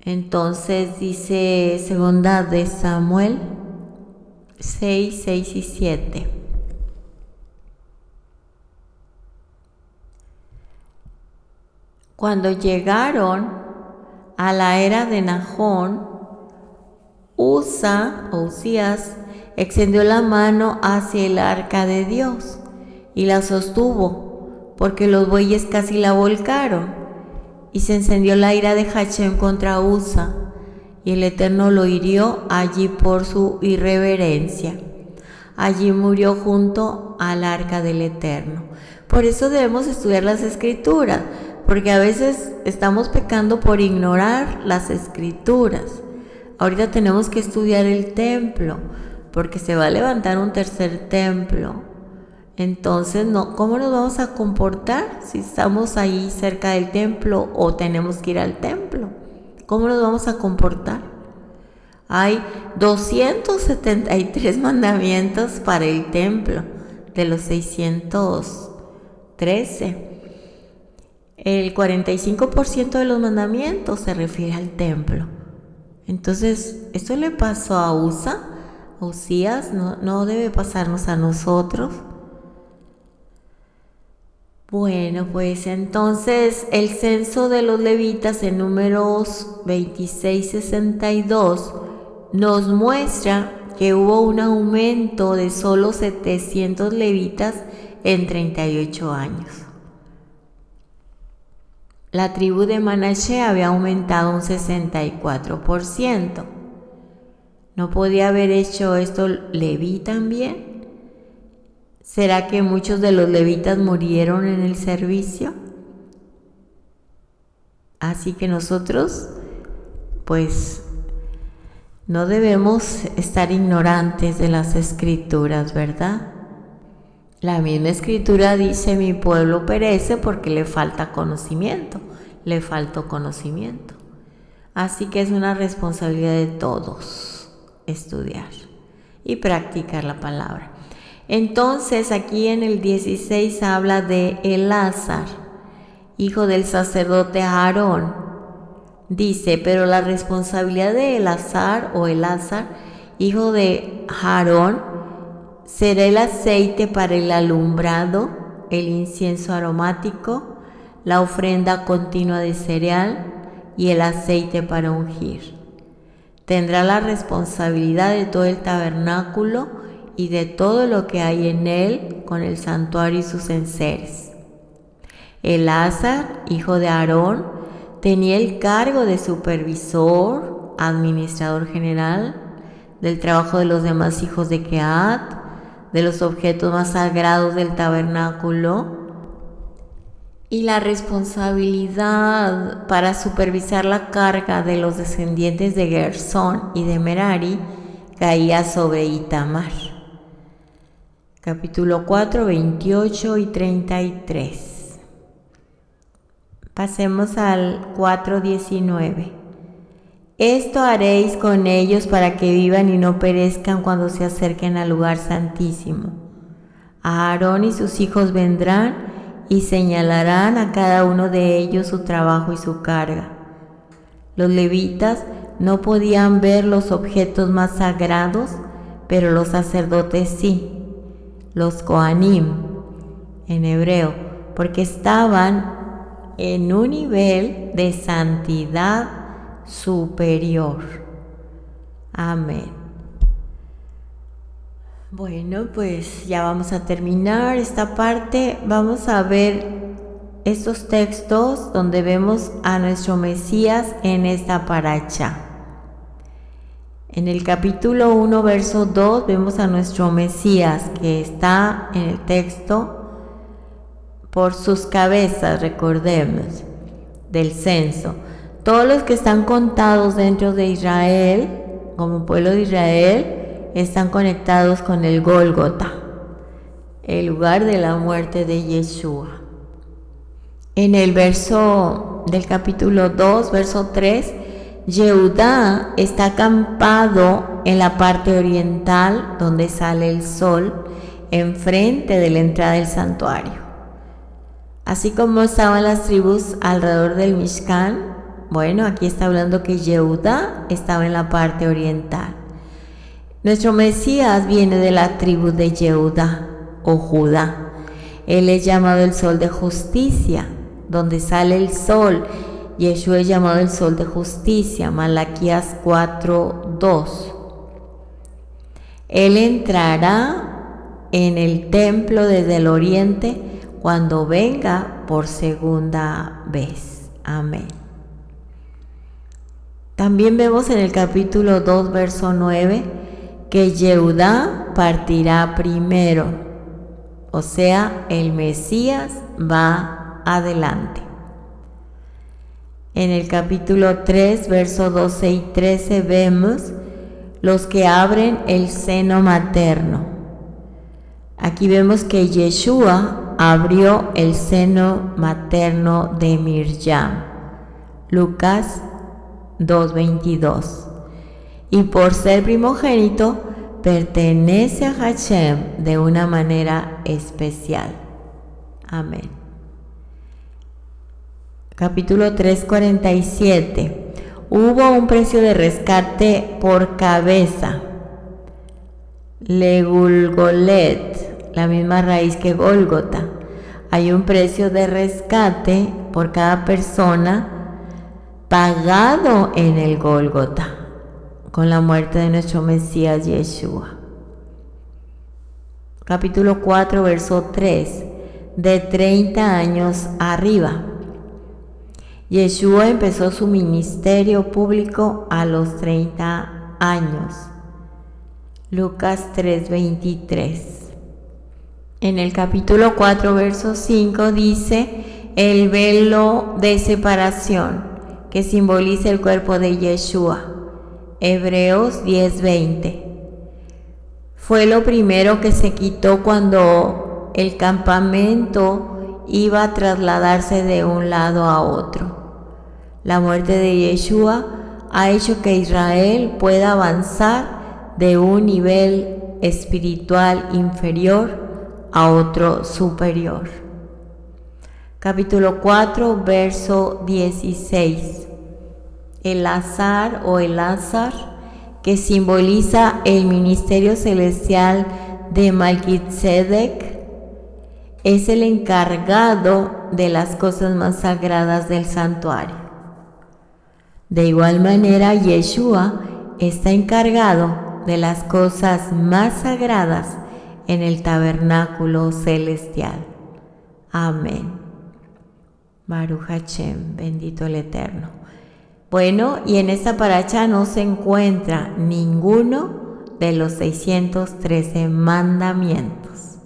Entonces dice 2 de Samuel 6 y 7. Cuando llegaron a la era de Nahón, Usías extendió la mano hacia el arca de Dios y la sostuvo, porque los bueyes casi la volcaron. Y se encendió la ira de Hashem contra Usa, y el Eterno lo hirió allí por su irreverencia. Allí murió junto al arca del Eterno. Por eso debemos estudiar las Escrituras, porque a veces estamos pecando por ignorar las Escrituras. Ahorita tenemos que estudiar el templo, porque se va a levantar un tercer templo. Entonces, ¿cómo nos vamos a comportar si estamos ahí cerca del templo o tenemos que ir al templo? ¿Cómo nos vamos a comportar? Hay 273 mandamientos para el templo, de los 613. El 45% de los mandamientos se refiere al templo. Entonces, esto le pasó a Usías, no debe pasarnos a nosotros. Bueno, pues entonces el censo de los levitas en Números 26:62 nos muestra que hubo un aumento de solo 700 levitas en 38 años. La tribu de Manashe había aumentado un 64%. ¿No podía haber hecho esto Leví también? ¿Será que muchos de los levitas murieron en el servicio? Así que nosotros, pues, no debemos estar ignorantes de las Escrituras, ¿verdad? La misma Escritura dice, mi pueblo perece porque le falta conocimiento, le faltó conocimiento. Así que es una responsabilidad de todos estudiar y practicar la palabra. Entonces aquí en el 16 habla de Elazar, hijo del sacerdote Aarón. Dice, pero la responsabilidad de Elazar, hijo de Aarón, será el aceite para el alumbrado, el incienso aromático, la ofrenda continua de cereal y el aceite para ungir. Tendrá la responsabilidad de todo el tabernáculo y de todo lo que hay en él, con el santuario y sus enseres. Elazar, hijo de Aarón, tenía el cargo de supervisor, administrador general, del trabajo de los demás hijos de Kehat, de los objetos más sagrados del tabernáculo, y la responsabilidad para supervisar la carga de los descendientes de Gersón y de Merari caía sobre Itamar. Capítulo 4, 28 y 33. Pasemos al 4:19. Esto haréis con ellos para que vivan y no perezcan cuando se acerquen al lugar santísimo. Aarón y sus hijos vendrán y señalarán a cada uno de ellos su trabajo y su carga. Los levitas no podían ver los objetos más sagrados, pero los sacerdotes sí, los Kohanim, en hebreo, porque estaban en un nivel de santidad superior. Amén. Bueno, pues ya vamos a terminar esta parte. Vamos a ver estos textos donde vemos a nuestro Mesías en esta paracha. En el capítulo 1, verso 2, vemos a nuestro Mesías que está en el texto por sus cabezas, recordemos, del censo. Todos los que están contados dentro de Israel, como pueblo de Israel, están conectados con el Gólgota, el lugar de la muerte de Yeshua. En el verso del capítulo 2, verso 3, Yehudá está acampado en la parte oriental donde sale el sol, enfrente de la entrada del santuario. Así como estaban las tribus alrededor del Mishkan, bueno, aquí está hablando que Yehudá estaba en la parte oriental. Nuestro Mesías viene de la tribu de Yehudá o Judá. Él es llamado el sol de justicia, donde sale el sol. Yeshua es llamado el sol de justicia, Malaquías 4:2. Él entrará en el templo desde el oriente cuando venga por segunda vez. Amén. También vemos en el capítulo 2, verso 9, que Yehudá partirá primero, o sea, el Mesías va adelante. En el capítulo 3, versos 12 y 13 vemos los que abren el seno materno. Aquí vemos que Yeshua abrió el seno materno de Miriam, Lucas 2:22. Y por ser primogénito, pertenece a Hashem de una manera especial. Amén. Capítulo 3:47. Hubo un precio de rescate por cabeza. Legulgolet, la misma raíz que Gólgota. Hay un precio de rescate por cada persona pagado en el Gólgota, con la muerte de nuestro Mesías Yeshua. Capítulo 4, verso 3. De 30 años arriba. Yeshua empezó su ministerio público a los 30 años. Lucas 3:23. En el capítulo 4, verso 5 dice el velo de separación que simboliza el cuerpo de Yeshua. Hebreos 10:20. Fue lo primero que se quitó cuando el campamento iba a trasladarse de un lado a otro. La muerte de Yeshua ha hecho que Israel pueda avanzar de un nivel espiritual inferior a otro superior. Capítulo 4, verso 16. El azar o el azar, que simboliza el ministerio celestial de Melquisedec, es el encargado de las cosas más sagradas del santuario. De igual manera, Yeshua está encargado de las cosas más sagradas en el tabernáculo celestial. Amén. Baruch Hashem, bendito el Eterno. Bueno, y en esta paracha no se encuentra ninguno de los 613 mandamientos.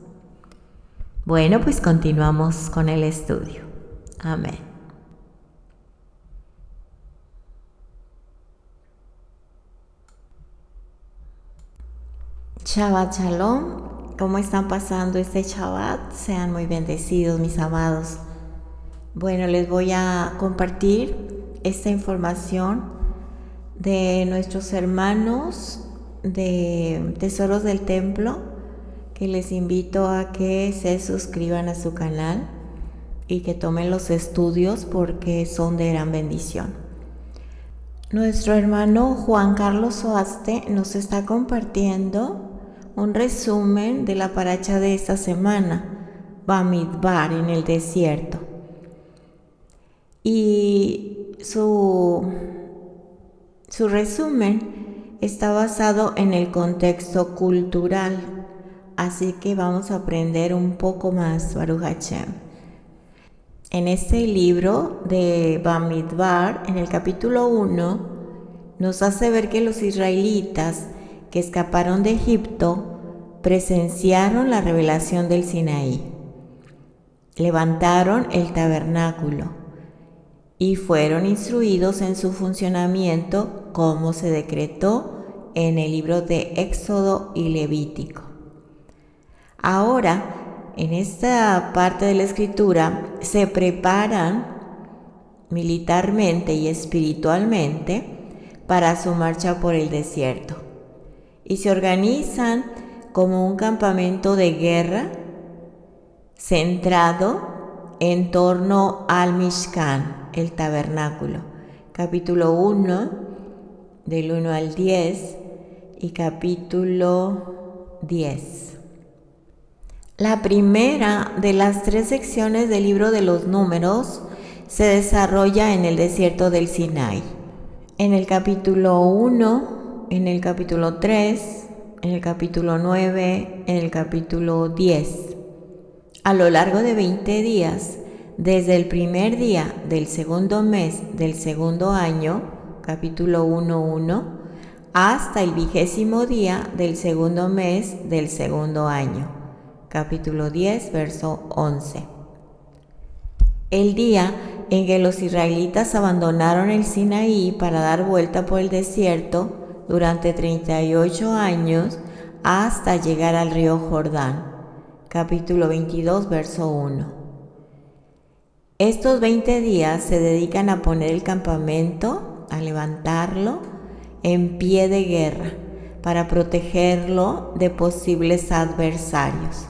Bueno, pues continuamos con el estudio. Amén. Shabbat Shalom. ¿Cómo están pasando este Shabbat? Sean muy bendecidos, mis amados. Bueno, les voy a compartir esta información de nuestros hermanos de Tesoros del Templo, que les invito a que se suscriban a su canal y que tomen los estudios porque son de gran bendición. Nuestro hermano Juan Carlos Oaste nos está compartiendo un resumen de la paracha de esta semana, Bamidbar, en el desierto. Y su resumen está basado en el contexto cultural, así que vamos a aprender un poco más, Baruch Hashem. En este libro de Bamidbar, en el capítulo 1, nos hace ver que los israelitas que escaparon de Egipto presenciaron la revelación del Sinaí, levantaron el tabernáculo y fueron instruidos en su funcionamiento como se decretó en el libro de Éxodo y Levítico. Ahora, en esta parte de la escritura, se preparan militarmente y espiritualmente para su marcha por el desierto y se organizan como un campamento de guerra centrado en torno al Mishkan, el tabernáculo. Capítulo 1, del 1 al 10 y capítulo 10. La primera de las 3 secciones del libro de los Números se desarrolla en el desierto del Sinai. En el capítulo 1, en el capítulo 3, en el capítulo 9, en el capítulo 10. A lo largo de 20 días, desde el primer día del segundo mes del segundo año, capítulo 1:1, hasta el 20º día del segundo mes del segundo año, capítulo 10, verso 11. El día en que los israelitas abandonaron el Sinaí para dar vuelta por el desierto durante 38 años hasta llegar al río Jordán, capítulo 22, verso 1. Estos 20 días se dedican a poner el campamento, a levantarlo en pie de guerra para protegerlo de posibles adversarios.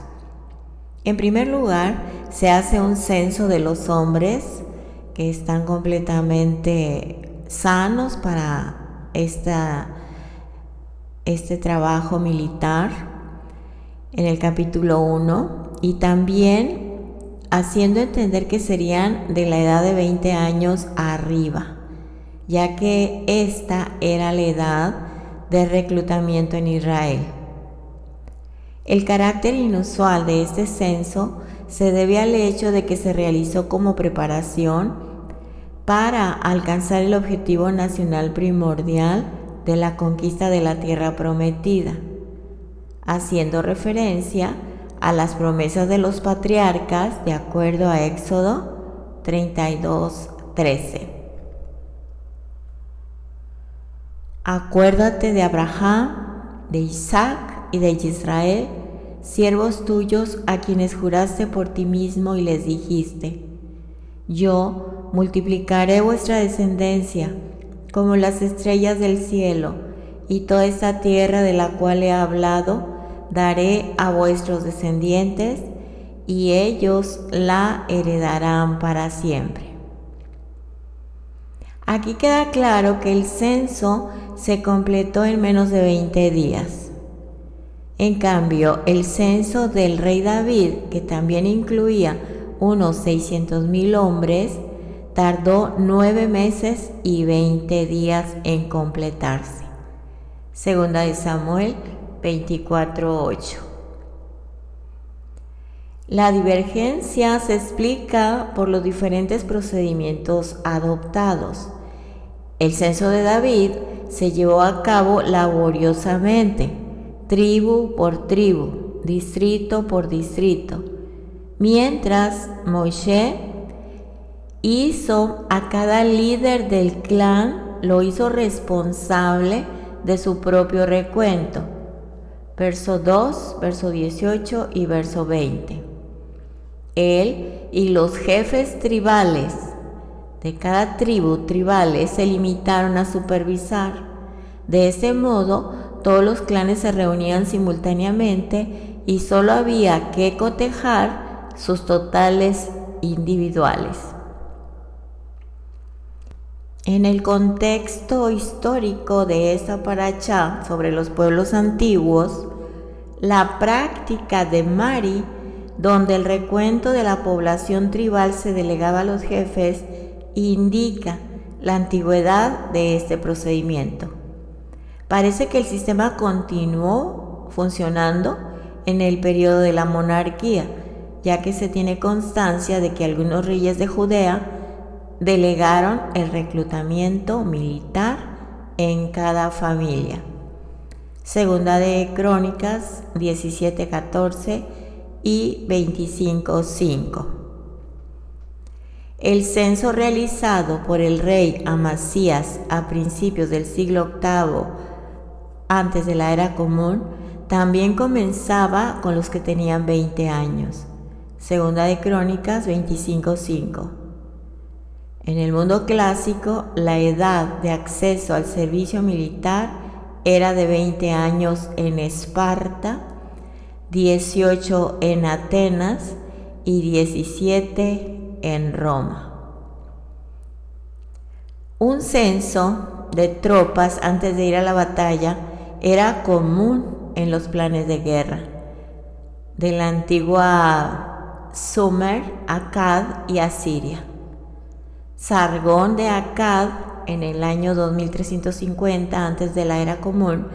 En primer lugar, se hace un censo de los hombres que están completamente sanos para este trabajo militar en el capítulo 1 y también haciendo entender que serían de la edad de 20 años arriba, ya que esta era la edad de reclutamiento en Israel. El carácter inusual de este censo se debe al hecho de que se realizó como preparación para alcanzar el objetivo nacional primordial de la conquista de la tierra prometida, haciendo referencia a las promesas de los patriarcas de acuerdo a Éxodo 32:13. Acuérdate de Abraham, de Isaac y de Israel, siervos tuyos a quienes juraste por ti mismo y les dijiste: yo multiplicaré vuestra descendencia como las estrellas del cielo, y toda esta tierra de la cual he hablado daré a vuestros descendientes y ellos la heredarán para siempre. Aquí queda claro que el censo se completó en menos de 20 días. En cambio, el censo del rey David, que también incluía unos 600,000 hombres, tardó 9 meses y 20 días en completarse. Segunda de Samuel 24:8. La divergencia se explica por los diferentes procedimientos adoptados. El censo de David se llevó a cabo laboriosamente, tribu por tribu, distrito por distrito, mientras Moshe hizo a cada líder del clan, lo hizo responsable de su propio recuento. Verso 2, verso 18 y verso 20. Él y los jefes tribales de cada tribu tribales se limitaron a supervisar. De ese modo, todos los clanes se reunían simultáneamente y solo había que cotejar sus totales individuales. En el contexto histórico de esta parashá sobre los pueblos antiguos, la práctica de Mari, donde el recuento de la población tribal se delegaba a los jefes, indica la antigüedad de este procedimiento. Parece que el sistema continuó funcionando en el periodo de la monarquía, ya que se tiene constancia de que algunos reyes de Judea delegaron el reclutamiento militar en cada familia. Segunda de Crónicas 17:14 y 25:5. El censo realizado por el rey Amasías a principios del siglo VIII antes de la era común también comenzaba con los que tenían 20 años. Segunda de Crónicas 25:5. En el mundo clásico, la edad de acceso al servicio militar era de 20 años en Esparta, 18 en Atenas y 17 en Roma. Un censo de tropas antes de ir a la batalla era común en los planes de guerra de la antigua Sumer, Akkad y Asiria. Sargón de Akkad, en el año 2350 antes de la era común,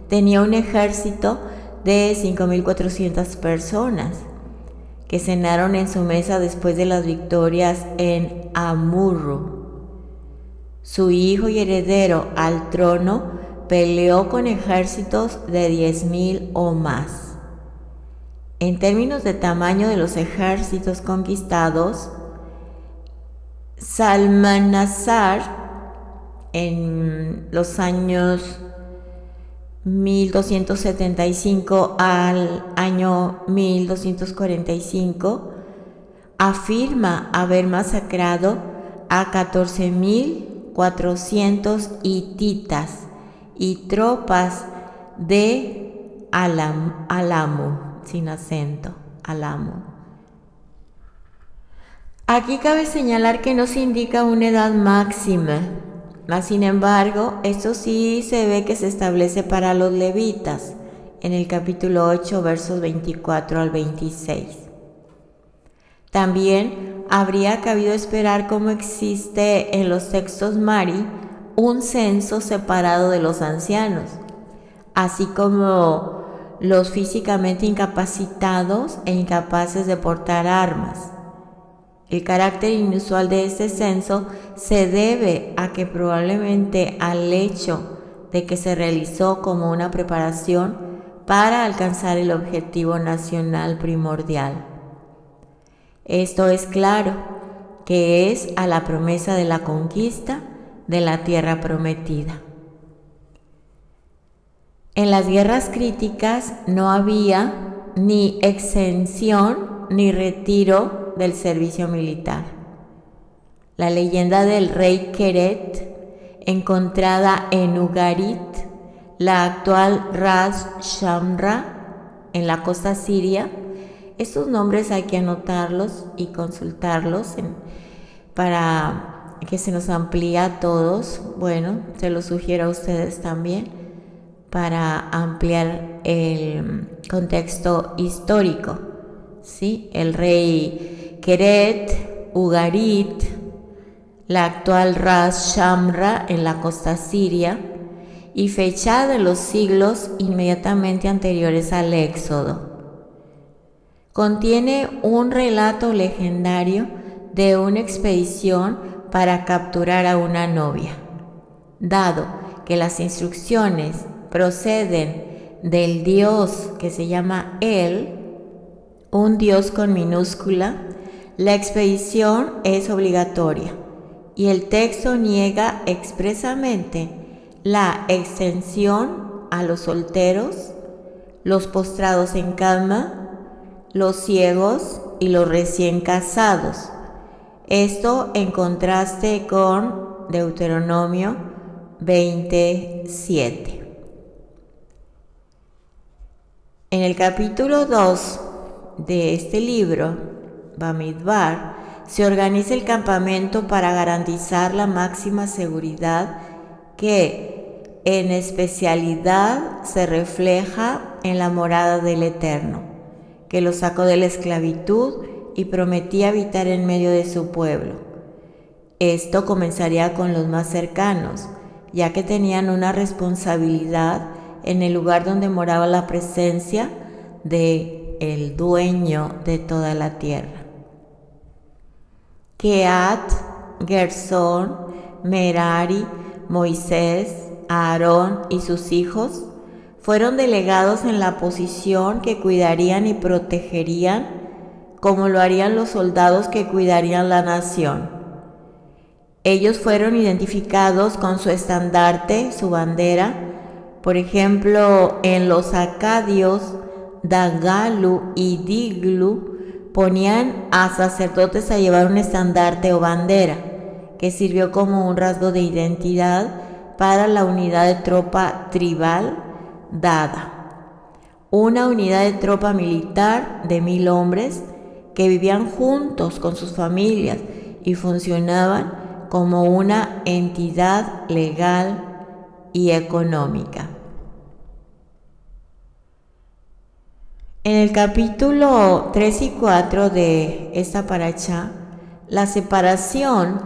tenía un ejército de 5,400 personas que cenaron en su mesa después de las victorias en Amurru. Su hijo y heredero al trono peleó con ejércitos de 10,000 o más. En términos de tamaño de los ejércitos conquistados, Salmanasar en los años 1275 al año 1245 afirma haber masacrado a 14,400 hititas y tropas de Alamu, sin acento, Alamu. Aquí cabe señalar que no se indica una edad máxima, mas sin embargo, esto sí se ve que se establece para los levitas en el capítulo 8, versos 24 al 26. También habría cabido esperar, como existe en los textos Mari, un censo separado de los ancianos, así como los físicamente incapacitados e incapaces de portar armas. El carácter inusual de este censo se debe a que probablemente al hecho de que se realizó como una preparación para alcanzar el objetivo nacional primordial. Esto es claro, que es a la promesa de la conquista de la tierra prometida. En las guerras críticas no había ni exención ni retiro del servicio militar. La leyenda del rey Keret, encontrada en Ugarit, la actual Ras Shamra, en la costa siria. Estos nombres hay que anotarlos y consultarlos para que se nos amplíe a todos. Bueno, se los sugiero a ustedes también para ampliar el contexto histórico. ¿Sí? El rey Keret, Ugarit, la actual Ras Shamra en la costa siria, y fecha de los siglos inmediatamente anteriores al Éxodo. Contiene un relato legendario de una expedición para capturar a una novia. Dado que las instrucciones proceden del dios que se llama El, un dios con minúscula, la expedición es obligatoria y el texto niega expresamente la extensión a los solteros, los postrados en cama, los ciegos y los recién casados. Esto en contraste con Deuteronomio 27. En el capítulo 2 de este libro, Bamidbar, se organiza el campamento para garantizar la máxima seguridad que en especialidad se refleja en la morada del Eterno, que lo sacó de la esclavitud y prometía habitar en medio de su pueblo. Esto comenzaría con los más cercanos, ya que tenían una responsabilidad en el lugar donde moraba la presencia de el dueño de toda la tierra. Kehat, Gersón, Merari, Moisés, Aarón y sus hijos fueron delegados en la posición que cuidarían y protegerían, como lo harían los soldados que cuidarían la nación. Ellos fueron identificados con su estandarte, su bandera. Por ejemplo, en los acadios, Dagalu y Diglu ponían a sacerdotes a llevar un estandarte o bandera, que sirvió como un rasgo de identidad para la unidad de tropa tribal dada. Una unidad de tropa militar de 1000 hombres que vivían juntos con sus familias y funcionaban como una entidad legal y económica. En el capítulo 3 y 4 de esta parashá, la separación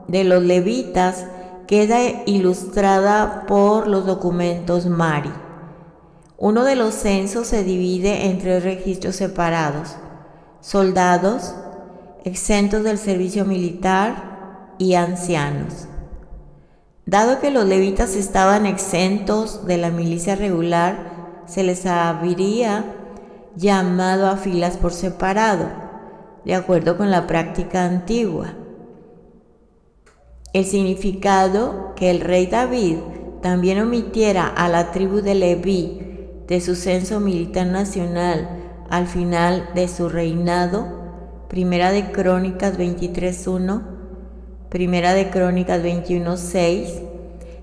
de los levitas queda ilustrada por los documentos Mari. Uno de los censos se divide en 3 registros separados: soldados, exentos del servicio militar y ancianos. Dado que los levitas estaban exentos de la milicia regular, se les habría llamado a filas por separado, de acuerdo con la práctica antigua. El significado que el rey David también omitiera a la tribu de Leví de su censo militar nacional al final de su reinado, Primera de Crónicas 23:1, Primera de Crónicas 21:6,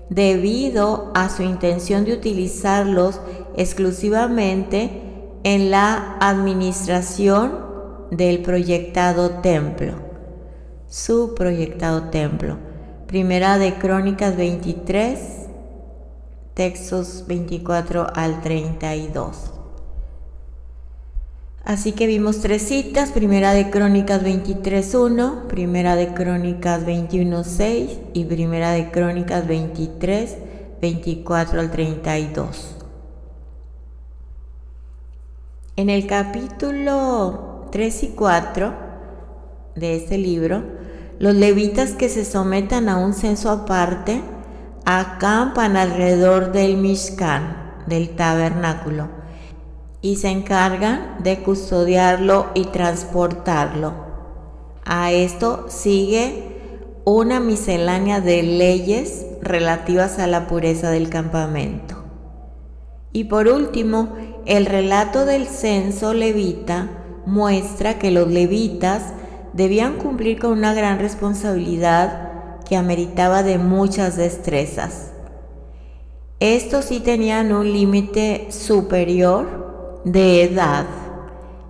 debido a su intención de utilizarlos exclusivamente en la administración del proyectado templo, su proyectado templo. Primera de Crónicas 23, textos 24 al 32. Así que vimos 3 citas: Primera de Crónicas 23:1, Primera de Crónicas 21:6 y Primera de Crónicas 23, 24 al 32. En el capítulo 3 y 4 de este libro, los levitas que se sometan a un censo aparte acampan alrededor del Mishkan, del tabernáculo, y se encargan de custodiarlo y transportarlo. A esto sigue una miscelánea de leyes relativas a la pureza del campamento. Y por último, el relato del censo levita muestra que los levitas debían cumplir con una gran responsabilidad que ameritaba de muchas destrezas. Estos sí tenían un límite superior de edad.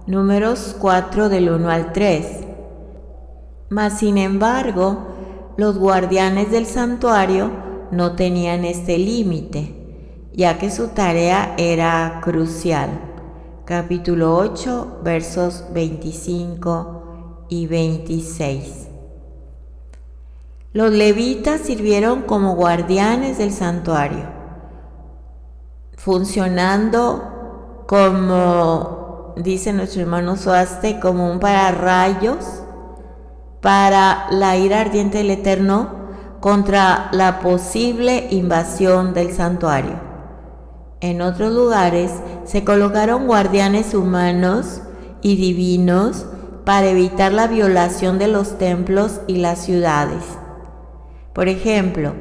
Números 4 del 1 al 3. Mas sin embargo, los guardianes del santuario no tenían este límite, ya que su tarea era crucial. Capítulo 8, versos 25 y 26. Los levitas sirvieron como guardianes del santuario, funcionando como, dice nuestro hermano Suaste, como un pararrayos para la ira ardiente del Eterno contra la posible invasión del santuario. En otros lugares se colocaron guardianes humanos y divinos para evitar la violación de los templos y las ciudades. Por ejemplo,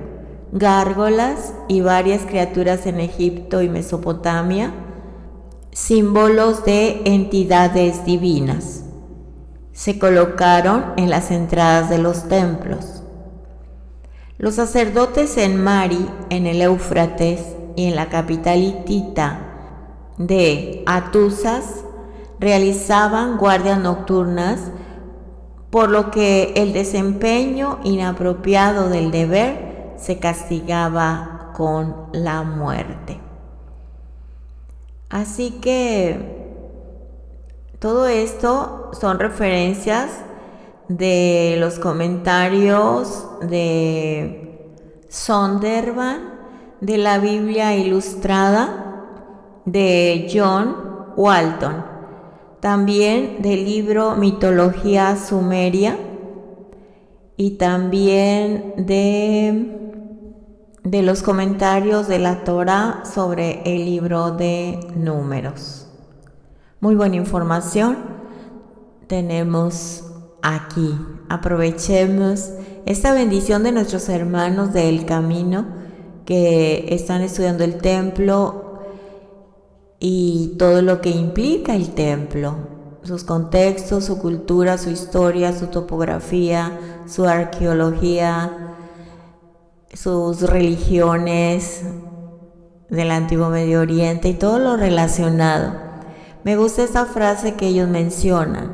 gárgolas y varias criaturas en Egipto y Mesopotamia, símbolos de entidades divinas, se colocaron en las entradas de los templos. Los sacerdotes en Mari, en el Éufrates y en la capital hitita de Atusas realizaban guardias nocturnas, por lo que el desempeño inapropiado del deber se castigaba con la muerte. Así que todo esto son referencias de los comentarios de Zondervan, de la Biblia Ilustrada de John Walton, también del libro Mitología Sumeria y también de los comentarios de la Torá sobre el libro de Números. Muy buena información tenemos aquí. Aprovechemos esta bendición de nuestros hermanos del camino que están estudiando el templo y todo lo que implica el templo, sus contextos, su cultura, su historia, su topografía, su arqueología, sus religiones del Antiguo Medio Oriente y todo lo relacionado. Me gusta esta frase que ellos mencionan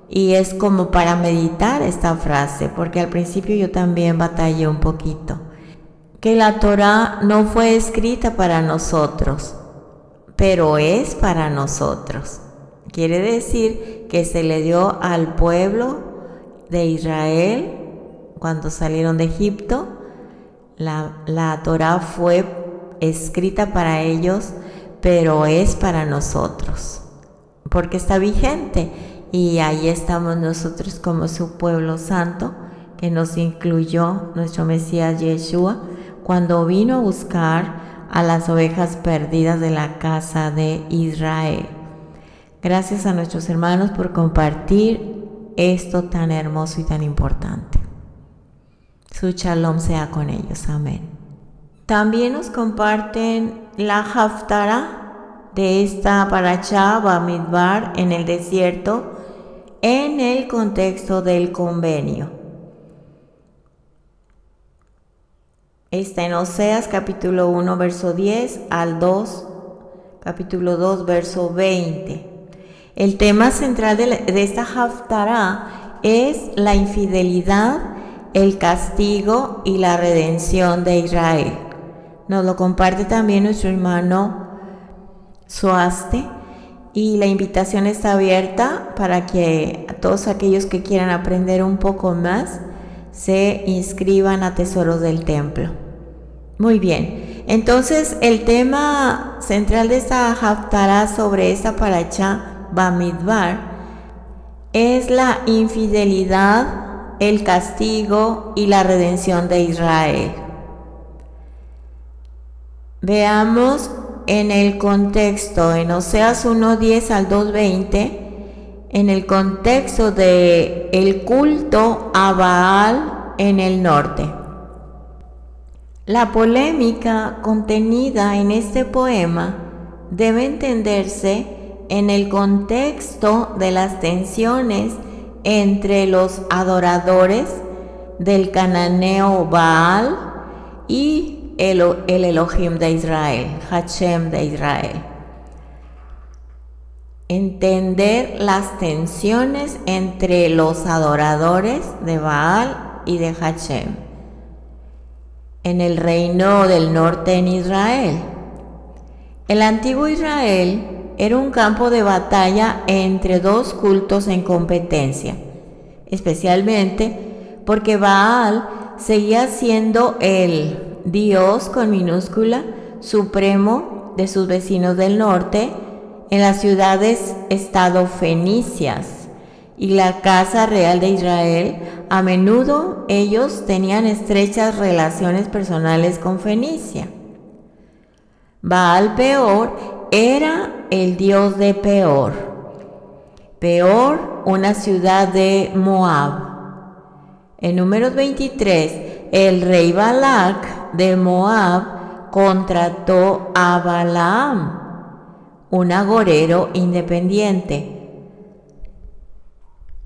y es como para meditar esta frase, porque al principio yo también batallé un poquito. Que la Torá no fue escrita para nosotros, pero es para nosotros. Quiere decir que se le dio al pueblo de Israel cuando salieron de Egipto. La Torá fue escrita para ellos, pero es para nosotros, porque está vigente. Y ahí estamos nosotros como su pueblo santo, que nos incluyó nuestro Mesías Yeshua, cuando vino a buscar a las ovejas perdidas de la casa de Israel. Gracias a nuestros hermanos por compartir esto tan hermoso y tan importante. Su shalom sea con ellos. Amén. También nos comparten la Haftará de esta parashá Bamidbar en el desierto en el contexto del convenio. Está en Oseas capítulo 1 verso 10 al 2, capítulo 2 verso 20. El tema central de esta Haftará es la infidelidad, el castigo y la redención de Israel. Nos lo comparte también nuestro hermano Suaste y la invitación está abierta para que a todos aquellos que quieran aprender un poco más se inscriban a Tesoros del Templo. Muy bien, entonces el tema central de esta Haftará sobre esta parashá Bamidbar es la infidelidad, el castigo y la redención de Israel. Veamos en el contexto, en Oseas 1:10 al 2:20, en el contexto de el culto a Baal en el norte. La polémica contenida en este poema debe entenderse en el contexto de las tensiones entre los adoradores del cananeo Baal y el Elohim de Israel, Hashem de Israel. entender las tensiones entre los adoradores de Baal y de Hashem en el reino del norte en Israel. El antiguo Israel era un campo de batalla entre dos cultos en competencia, especialmente porque Baal seguía siendo el Dios con minúscula supremo de sus vecinos del norte en las ciudades-estado fenicias y la casa real de Israel. A menudo ellos tenían estrechas relaciones personales con Fenicia. Baal Peor era el dios de Peor. Peor, una ciudad de Moab. En Números 23, el rey Balac de Moab contrató a Balaam, un agorero independiente,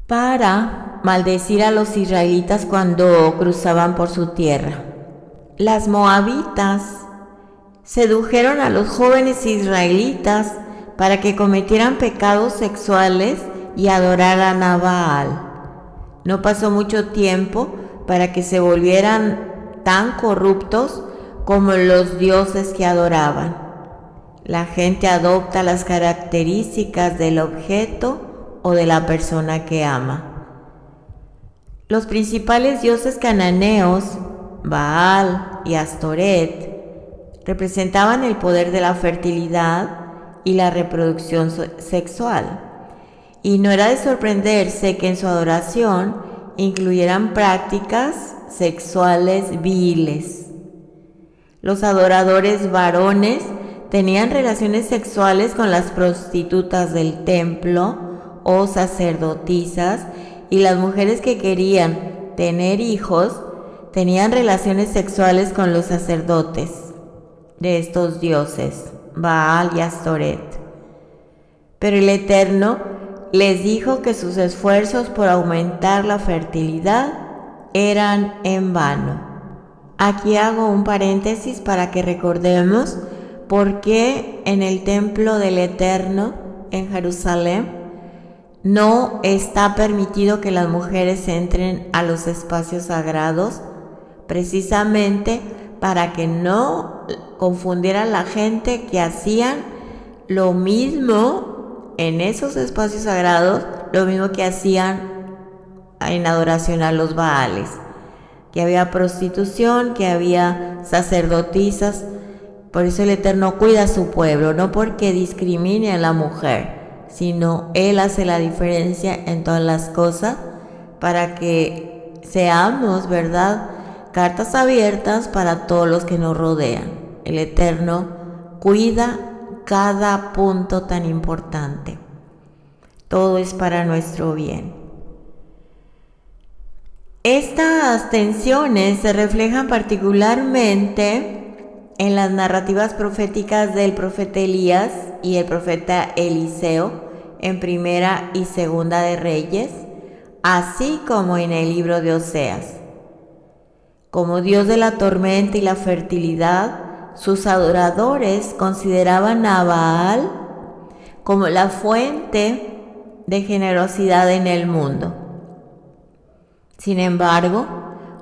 para maldecir a los israelitas cuando cruzaban por su tierra. Las moabitas sedujeron a los jóvenes israelitas para que cometieran pecados sexuales y adoraran a Baal. No pasó mucho tiempo para que se volvieran tan corruptos como los dioses que adoraban. La gente adopta las características del objeto o de la persona que ama. Los principales dioses cananeos, Baal y Astoret, representaban el poder de la fertilidad y la reproducción sexual. Y no era de sorprenderse que en su adoración incluyeran prácticas sexuales viles. Los adoradores varones tenían relaciones sexuales con las prostitutas del templo o sacerdotisas, y las mujeres que querían tener hijos tenían relaciones sexuales con los sacerdotes de estos dioses, Baal y Astoret. Pero el Eterno les dijo que sus esfuerzos por aumentar la fertilidad eran en vano. Aquí hago un paréntesis para que recordemos por qué en el templo del Eterno en Jerusalén no está permitido que las mujeres entren a los espacios sagrados, precisamente para que no confundieran la gente que hacían lo mismo en esos espacios sagrados, lo mismo que hacían en adoración a los Baales, que había prostitución, que había sacerdotisas. Por eso el Eterno cuida a su pueblo, no porque discrimine a la mujer, sino Él hace la diferencia en todas las cosas para que seamos, ¿verdad?, cartas abiertas para todos los que nos rodean. El Eterno cuida cada punto tan importante. Todo es para nuestro bien. Estas tensiones se reflejan particularmente en las narrativas proféticas del profeta Elías y el profeta Eliseo en Primera y Segunda de Reyes, así como en el libro de Oseas. Como Dios de la tormenta y la fertilidad, sus adoradores consideraban a Baal como la fuente de generosidad en el mundo. Sin embargo,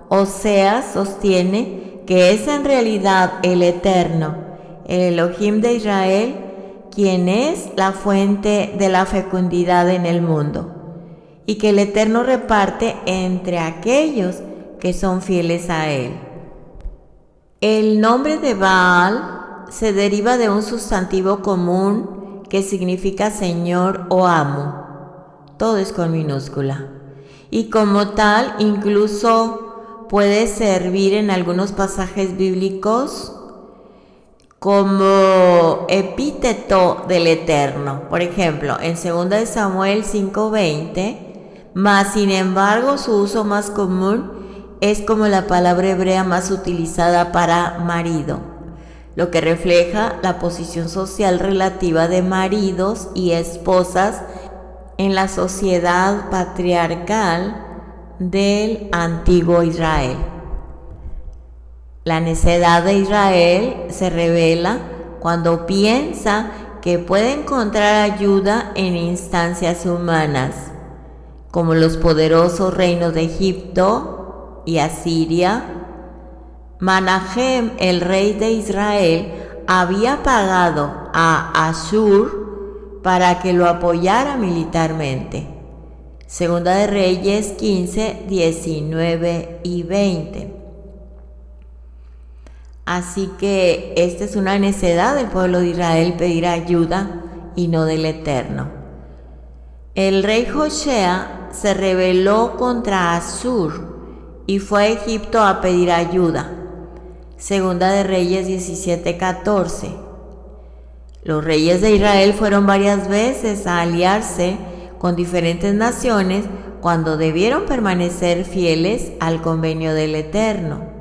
Oseas sostiene que es en realidad el Eterno, el Elohim de Israel, quien es la fuente de la fecundidad en el mundo, y que el Eterno reparte entre aquellos que son fieles a Él. El nombre de Baal se deriva de un sustantivo común que significa señor o amo. Todo es con minúscula. Y como tal, incluso puede servir en algunos pasajes bíblicos como epíteto del Eterno. Por ejemplo, en 2 de Samuel 5:20, mas sin embargo su uso más común es como la palabra hebrea más utilizada para marido, lo que refleja la posición social relativa de maridos y esposas en la sociedad patriarcal del antiguo Israel. La necedad de Israel se revela cuando piensa que puede encontrar ayuda en instancias humanas, como los poderosos reinos de Egipto y Asiria. Manahem, el rey de Israel, había pagado a Ashur para que lo apoyara militarmente. Segunda de Reyes 15, 19 y 20. Así que esta es una necedad del pueblo de Israel, pedir ayuda y no del Eterno. El rey Joshea se rebeló contra Ashur y fue a Egipto a pedir ayuda. Segunda de Reyes 17, 14. Los reyes de Israel fueron varias veces a aliarse con diferentes naciones cuando debieron permanecer fieles al convenio del Eterno.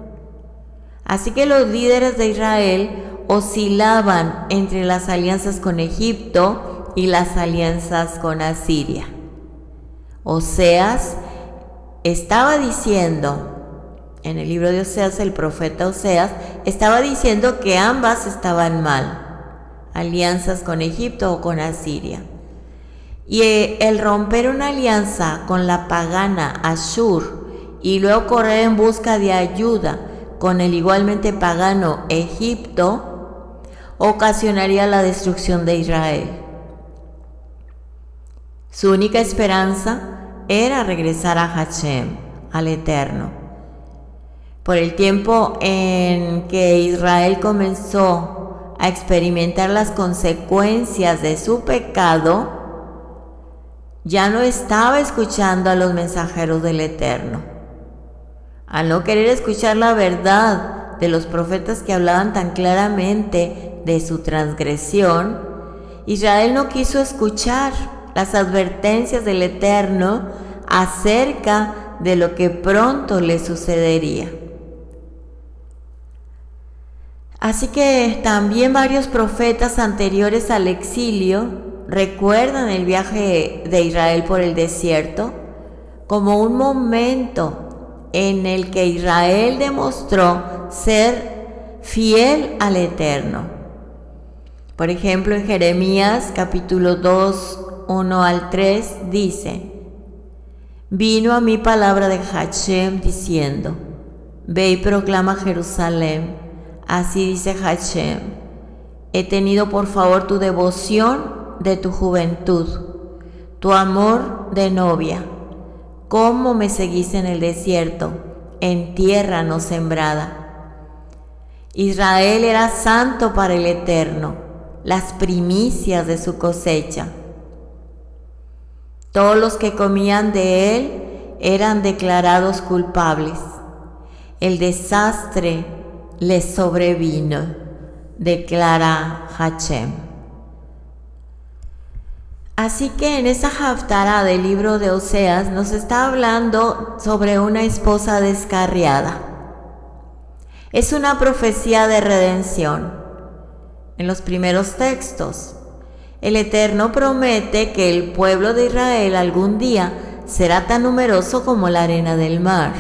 Así que los líderes de Israel oscilaban entre las alianzas con Egipto y las alianzas con Asiria. Oseas estaba diciendo, en el libro de Oseas, el profeta Oseas estaba diciendo que ambas estaban mal, alianzas con Egipto o con Asiria. Y el romper una alianza con la pagana Ashur y luego correr en busca de ayuda con el igualmente pagano Egipto ocasionaría la destrucción de Israel. Su única esperanza era regresar a Hashem, al Eterno. Por el tiempo en que Israel comenzó a experimentar las consecuencias de su pecado, ya no estaba escuchando a los mensajeros del Eterno. Al no querer escuchar la verdad de los profetas que hablaban tan claramente de su transgresión, Israel no quiso escuchar las advertencias del Eterno acerca de lo que pronto le sucedería. Así que también varios profetas anteriores al exilio recuerdan el viaje de Israel por el desierto como un momento en el que Israel demostró ser fiel al Eterno. Por ejemplo, en Jeremías capítulo 2, 1 al 3 dice: Vino a mí palabra de Hashem diciendo: Ve y proclama Jerusalén, así dice Hashem, he tenido por favor tu devoción de tu juventud, tu amor de novia, cómo me seguís en el desierto, en tierra no sembrada. Israel era santo para el Eterno, las primicias de su cosecha. Todos los que comían de él eran declarados culpables. El desastre les sobrevino, declara Hashem. Así que en esa haftará del libro de Oseas nos está hablando sobre una esposa descarriada. Es una profecía de redención. En los primeros textos, el Eterno promete que el pueblo de Israel algún día será tan numeroso como la arena del mar.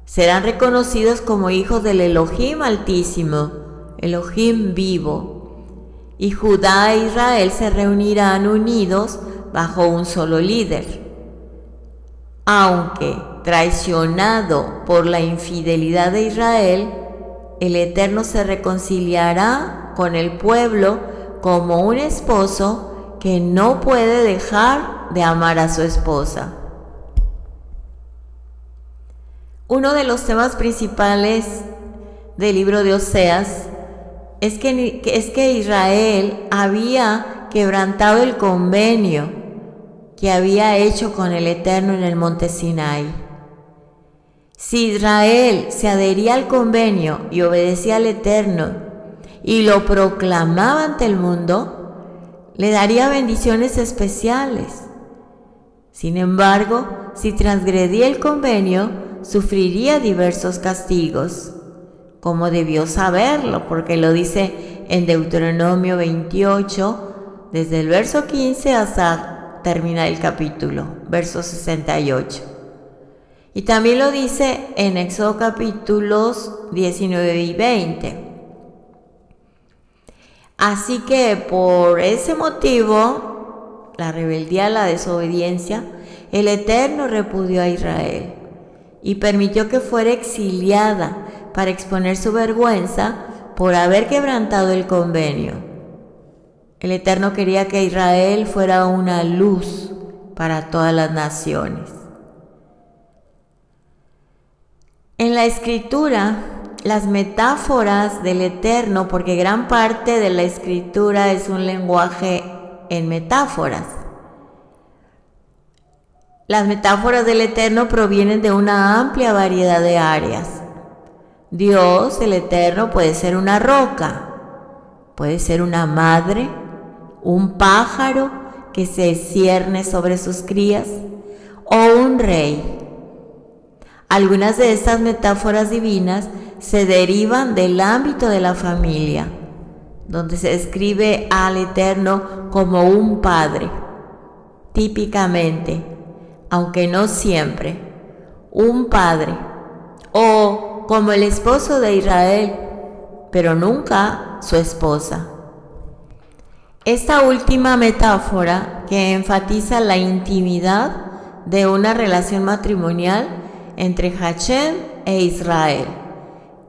Serán reconocidos como hijos del Elohim Altísimo, Elohim vivo. Y Judá e Israel se reunirán unidos bajo un solo líder. Aunque traicionado por la infidelidad de Israel, el Eterno se reconciliará con el pueblo como un esposo que no puede dejar de amar a su esposa. Uno de los temas principales del libro de Oseas es que Israel había quebrantado el convenio que había hecho con el Eterno en el monte Sinai. Si Israel se adhería al convenio y obedecía al Eterno y lo proclamaba ante el mundo, le daría bendiciones especiales. Sin embargo, si transgredía el convenio, sufriría diversos castigos, como debió saberlo, porque lo dice en Deuteronomio 28, desde el verso 15 hasta terminar el capítulo, verso 68. Y también lo dice en Éxodo capítulos 19 y 20. Así que por ese motivo, la rebeldía, la desobediencia, el Eterno repudió a Israel y permitió que fuera exiliada para exponer su vergüenza por haber quebrantado el convenio. El Eterno quería que Israel fuera una luz para todas las naciones. En la Escritura, las metáforas del Eterno, porque gran parte de la Escritura es un lenguaje en metáforas. Las metáforas del Eterno provienen de una amplia variedad de áreas. Dios, el Eterno, puede ser una roca, puede ser una madre, un pájaro que se cierne sobre sus crías o un rey. Algunas de estas metáforas divinas se derivan del ámbito de la familia, donde se describe al Eterno como un padre, típicamente, aunque no siempre, un padre, o como el esposo de Israel, pero nunca su esposa. Esta última metáfora, que enfatiza la intimidad de una relación matrimonial entre Hashem e Israel,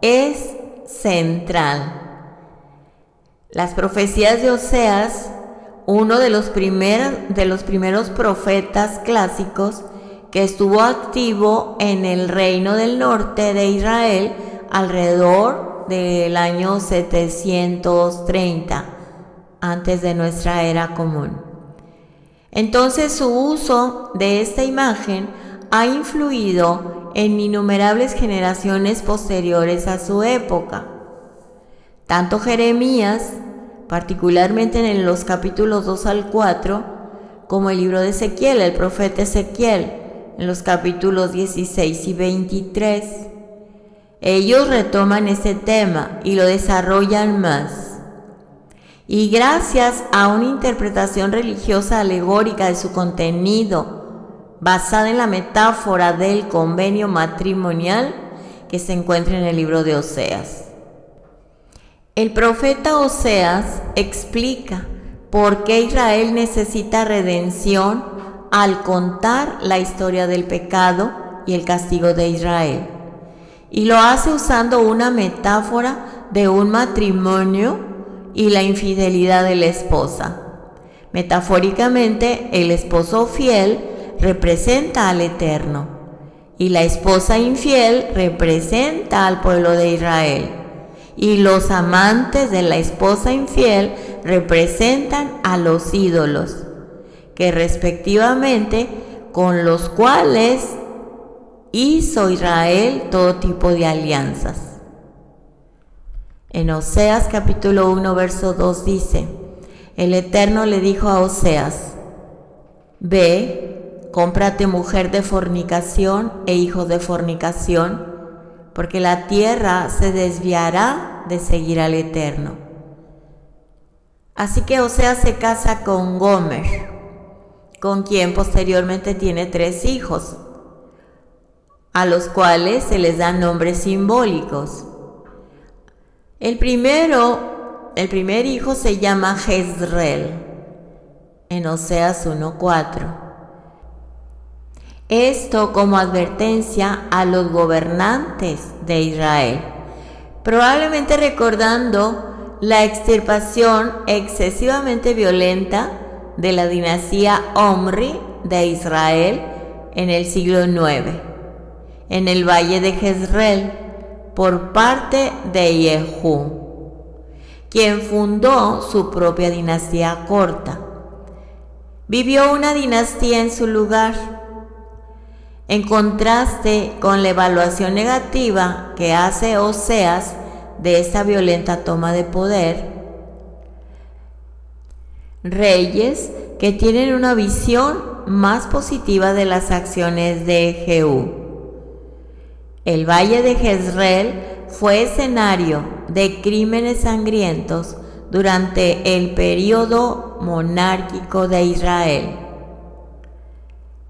es central. Las profecías de Oseas, uno de los primeros profetas clásicos que estuvo activo en el reino del norte de Israel alrededor del año 730 antes de nuestra era común. Entonces su uso de esta imagen ha influido en innumerables generaciones posteriores a su época. Tanto Jeremías, particularmente en los capítulos 2 al 4, como el libro de Ezequiel, el profeta Ezequiel, en los capítulos 16 y 23. Ellos retoman este tema y lo desarrollan más. Y gracias a una interpretación religiosa alegórica de su contenido, basada en la metáfora del convenio matrimonial que se encuentra en el libro de Oseas. El profeta Oseas explica por qué Israel necesita redención al contar la historia del pecado y el castigo de Israel. Y lo hace usando una metáfora de un matrimonio y la infidelidad de la esposa. Metafóricamente, el esposo fiel representa al Eterno y la esposa infiel representa al pueblo de Israel, y los amantes de la esposa infiel representan a los ídolos, que respectivamente con los cuales hizo Israel todo tipo de alianzas. En Oseas capítulo 1 verso 2 dice: el Eterno le dijo a Oseas: ve, cómprate mujer de fornicación e hijo de fornicación, porque la tierra se desviará de seguir al Eterno. Así que Oseas se casa con Gomer, con quien posteriormente tiene 3 hijos, a los cuales se les dan nombres simbólicos. El primer hijo se llama Jezreel, en Oseas 1:4. Esto como advertencia a los gobernantes de Israel, probablemente recordando la extirpación excesivamente violenta de la dinastía Omri de Israel en el siglo IX, en el valle de Jezreel, por parte de Jehú, quien fundó su propia dinastía corta. Vivió una dinastía en su lugar, en contraste con la evaluación negativa que hace Oseas de esta violenta toma de poder. Reyes que tienen una visión más positiva de las acciones de Jehú. El valle de Jezreel fue escenario de crímenes sangrientos durante el período monárquico de Israel.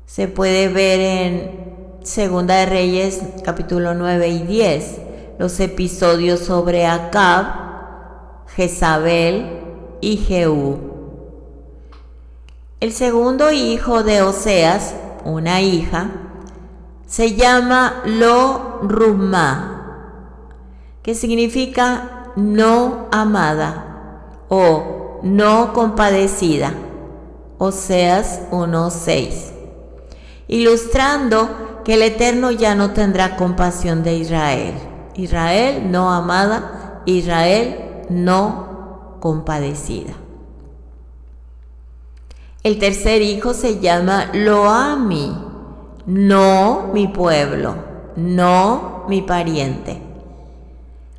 Se puede ver en Segunda de Reyes capítulo 9 y 10, los episodios sobre Acab, Jezabel, y Jehú. El segundo hijo de Oseas, una hija, se llama Lo-Ruhamá, que significa no amada o no compadecida. Oseas 1:6, ilustrando que el Eterno ya no tendrá compasión de Israel. Israel no amada, Israel no compadecida. El tercer hijo se llama Lo-Ammi, no mi pueblo, no mi pariente.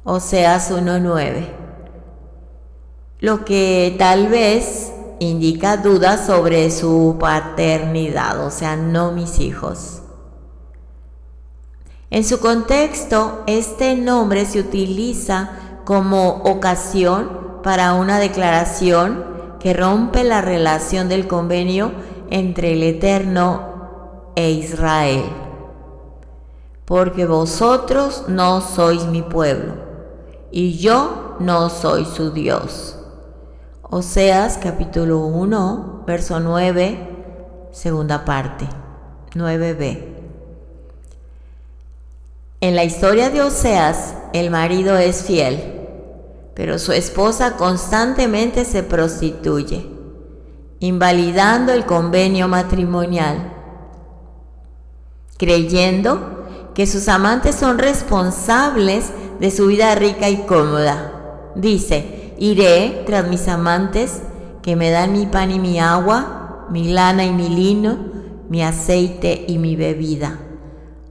Oseas 1:9, lo que tal vez indica dudas sobre su paternidad, o sea, no mis hijos. En su contexto, este nombre se utiliza como ocasión para una declaración que rompe la relación del convenio entre el Eterno e Israel. Porque vosotros no sois mi pueblo, y yo no soy su Dios. Oseas capítulo 1, verso 9, segunda parte, 9b. En la historia de Oseas, el marido es fiel, pero su esposa constantemente se prostituye, invalidando el convenio matrimonial, creyendo que sus amantes son responsables de su vida rica y cómoda. Dice: iré tras mis amantes que me dan mi pan y mi agua, mi lana y mi lino, mi aceite y mi bebida.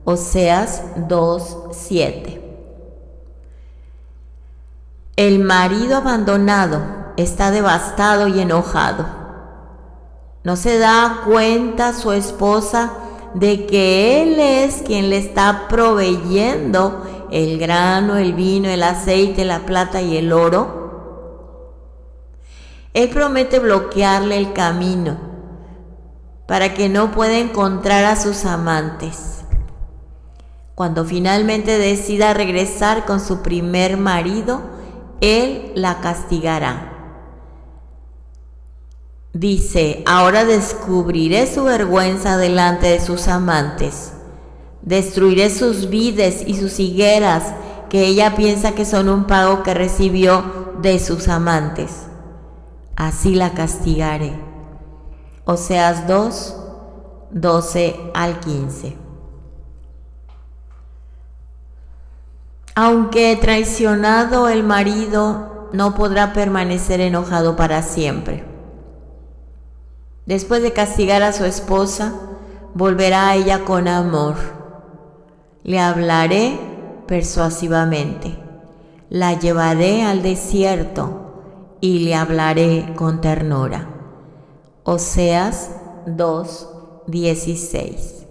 Oseas 2:7. El marido abandonado está devastado y enojado. No se da cuenta su esposa de que él es quien le está proveyendo el grano, el vino, el aceite, la plata y el oro. Él promete bloquearle el camino para que no pueda encontrar a sus amantes. Cuando finalmente decida regresar con su primer marido, él la castigará. Dice: ahora descubriré su vergüenza delante de sus amantes. Destruiré sus vides y sus higueras, que ella piensa que son un pago que recibió de sus amantes. Así la castigaré. Oseas 2, 12 al 15. Aunque traicionado el marido, no podrá permanecer enojado para siempre. Después de castigar a su esposa, volverá a ella con amor. Le hablaré persuasivamente. La llevaré al desierto y le hablaré con ternura. Oseas 2:16.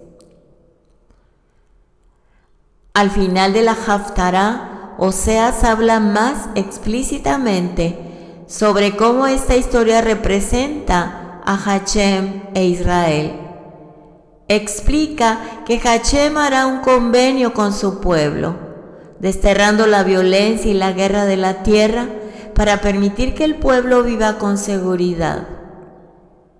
Al final de la Haftará, Oseas habla más explícitamente sobre cómo esta historia representa a Hashem e Israel. Explica que Hashem hará un convenio con su pueblo, desterrando la violencia y la guerra de la tierra para permitir que el pueblo viva con seguridad.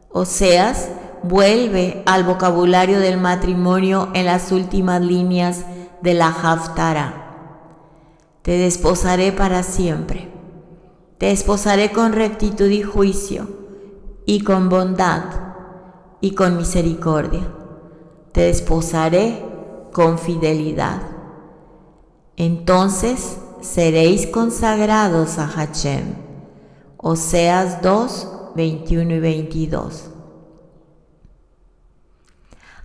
Oseas vuelve al vocabulario del matrimonio en las últimas líneas de la Haftará. Te desposaré para siempre. Te desposaré con rectitud y juicio, y con bondad, y con misericordia. Te desposaré con fidelidad. Entonces seréis consagrados a Hashem. Oseas 2, 21 y 22.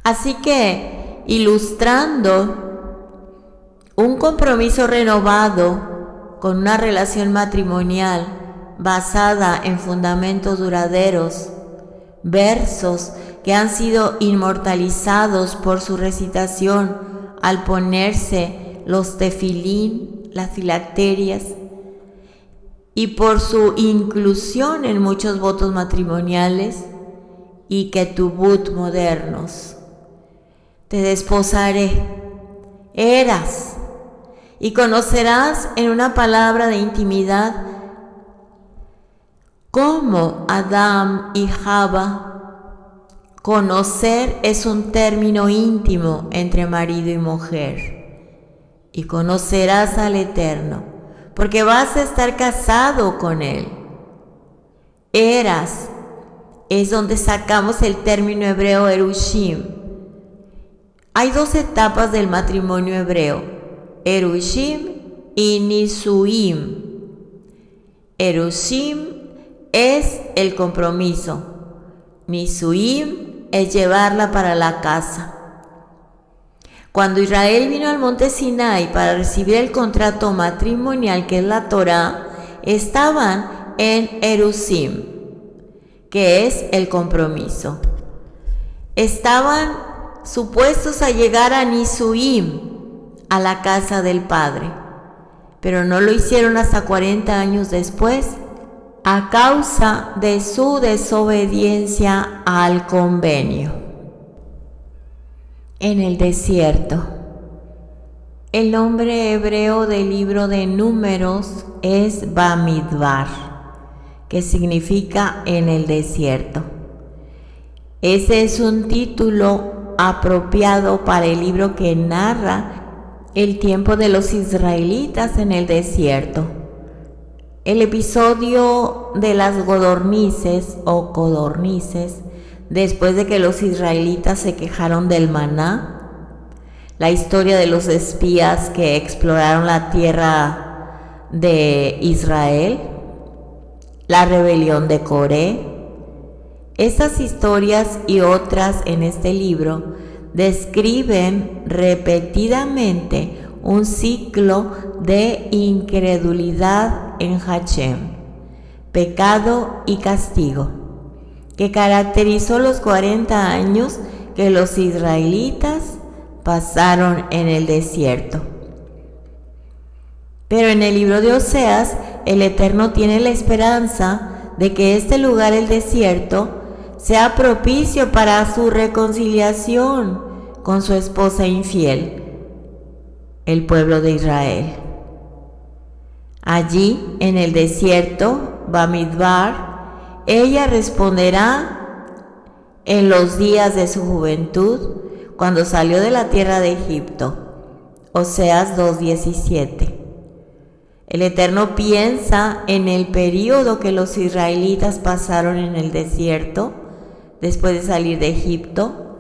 Así que, ilustrando un compromiso renovado con una relación matrimonial basada en fundamentos duraderos, versos que han sido inmortalizados por su recitación al ponerse los tefilín, las filacterias, y por su inclusión en muchos votos matrimoniales y ketubut modernos. Te desposaré, eras, y conocerás en una palabra de intimidad Como Adán y Java, conocer es un término íntimo entre marido y mujer. Y conocerás al Eterno, porque vas a estar casado con Él. Eras es donde sacamos el término hebreo erushim. Hay dos etapas del matrimonio hebreo, erushim y nisuim. Erushim es el compromiso, nisuim es llevarla para la casa. Cuando Israel vino al monte Sinai para recibir el contrato matrimonial que es la Torá, estaban en Erushim, que es el compromiso. Estaban supuestos a llegar a Nisuim, a la casa del Padre, pero no lo hicieron hasta 40 años después, a causa de su desobediencia al convenio. En el desierto. El nombre hebreo del libro de Números es Bamidbar, que significa en el desierto. Ese es un título apropiado para el libro que narra el tiempo de los israelitas en el desierto. El episodio de las codornices o codornices, después de que los israelitas se quejaron del maná, la historia de los espías que exploraron la tierra de Israel, la rebelión de Coré. Estas historias y otras en este libro describen repetidamente un ciclo de incredulidad en Hashem, pecado y castigo, que caracterizó los 40 años que los israelitas pasaron en el desierto. Pero en el libro de Oseas, el Eterno tiene la esperanza de que este lugar, el desierto, sea propicio para su reconciliación con su esposa infiel, el pueblo de Israel. Allí, en el desierto, Bamidbar, ella responderá en los días de su juventud, cuando salió de la tierra de Egipto. Oseas 2:17. El Eterno piensa en el período que los israelitas pasaron en el desierto, después de salir de Egipto,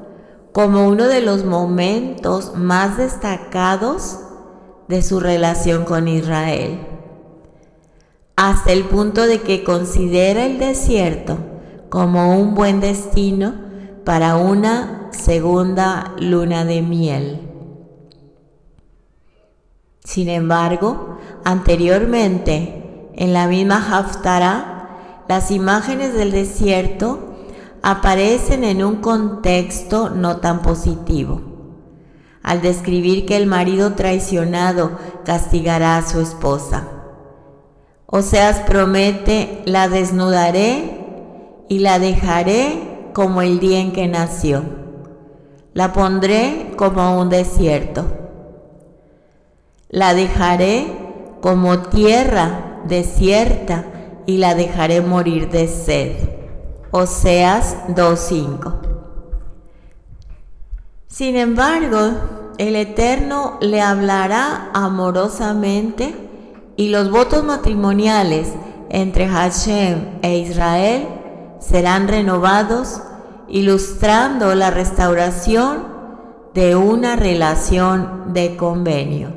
como uno de los momentos más destacados de su relación con Israel, hasta el punto de que considera el desierto como un buen destino para una segunda luna de miel. Sin embargo, anteriormente, en la misma Haftará, las imágenes del desierto aparecen en un contexto no tan positivo, al describir que el marido traicionado castigará a su esposa. Oseas promete: la desnudaré y la dejaré como el día en que nació. La pondré como un desierto. La dejaré como tierra desierta y la dejaré morir de sed. Oseas 2:5. Sin embargo, el Eterno le hablará amorosamente y los votos matrimoniales entre Hashem e Israel serán renovados, ilustrando la restauración de una relación de convenio.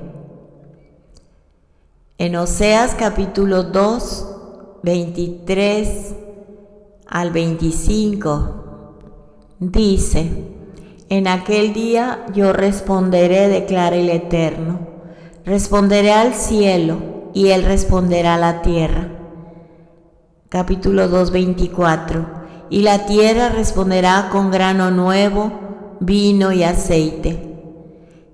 En Oseas capítulo 2, 23 al 25, dice: en aquel día yo responderé, declara el Eterno, responderé al cielo y él responderá a la tierra. Capítulo 2, 24, y la tierra responderá con grano nuevo, vino y aceite.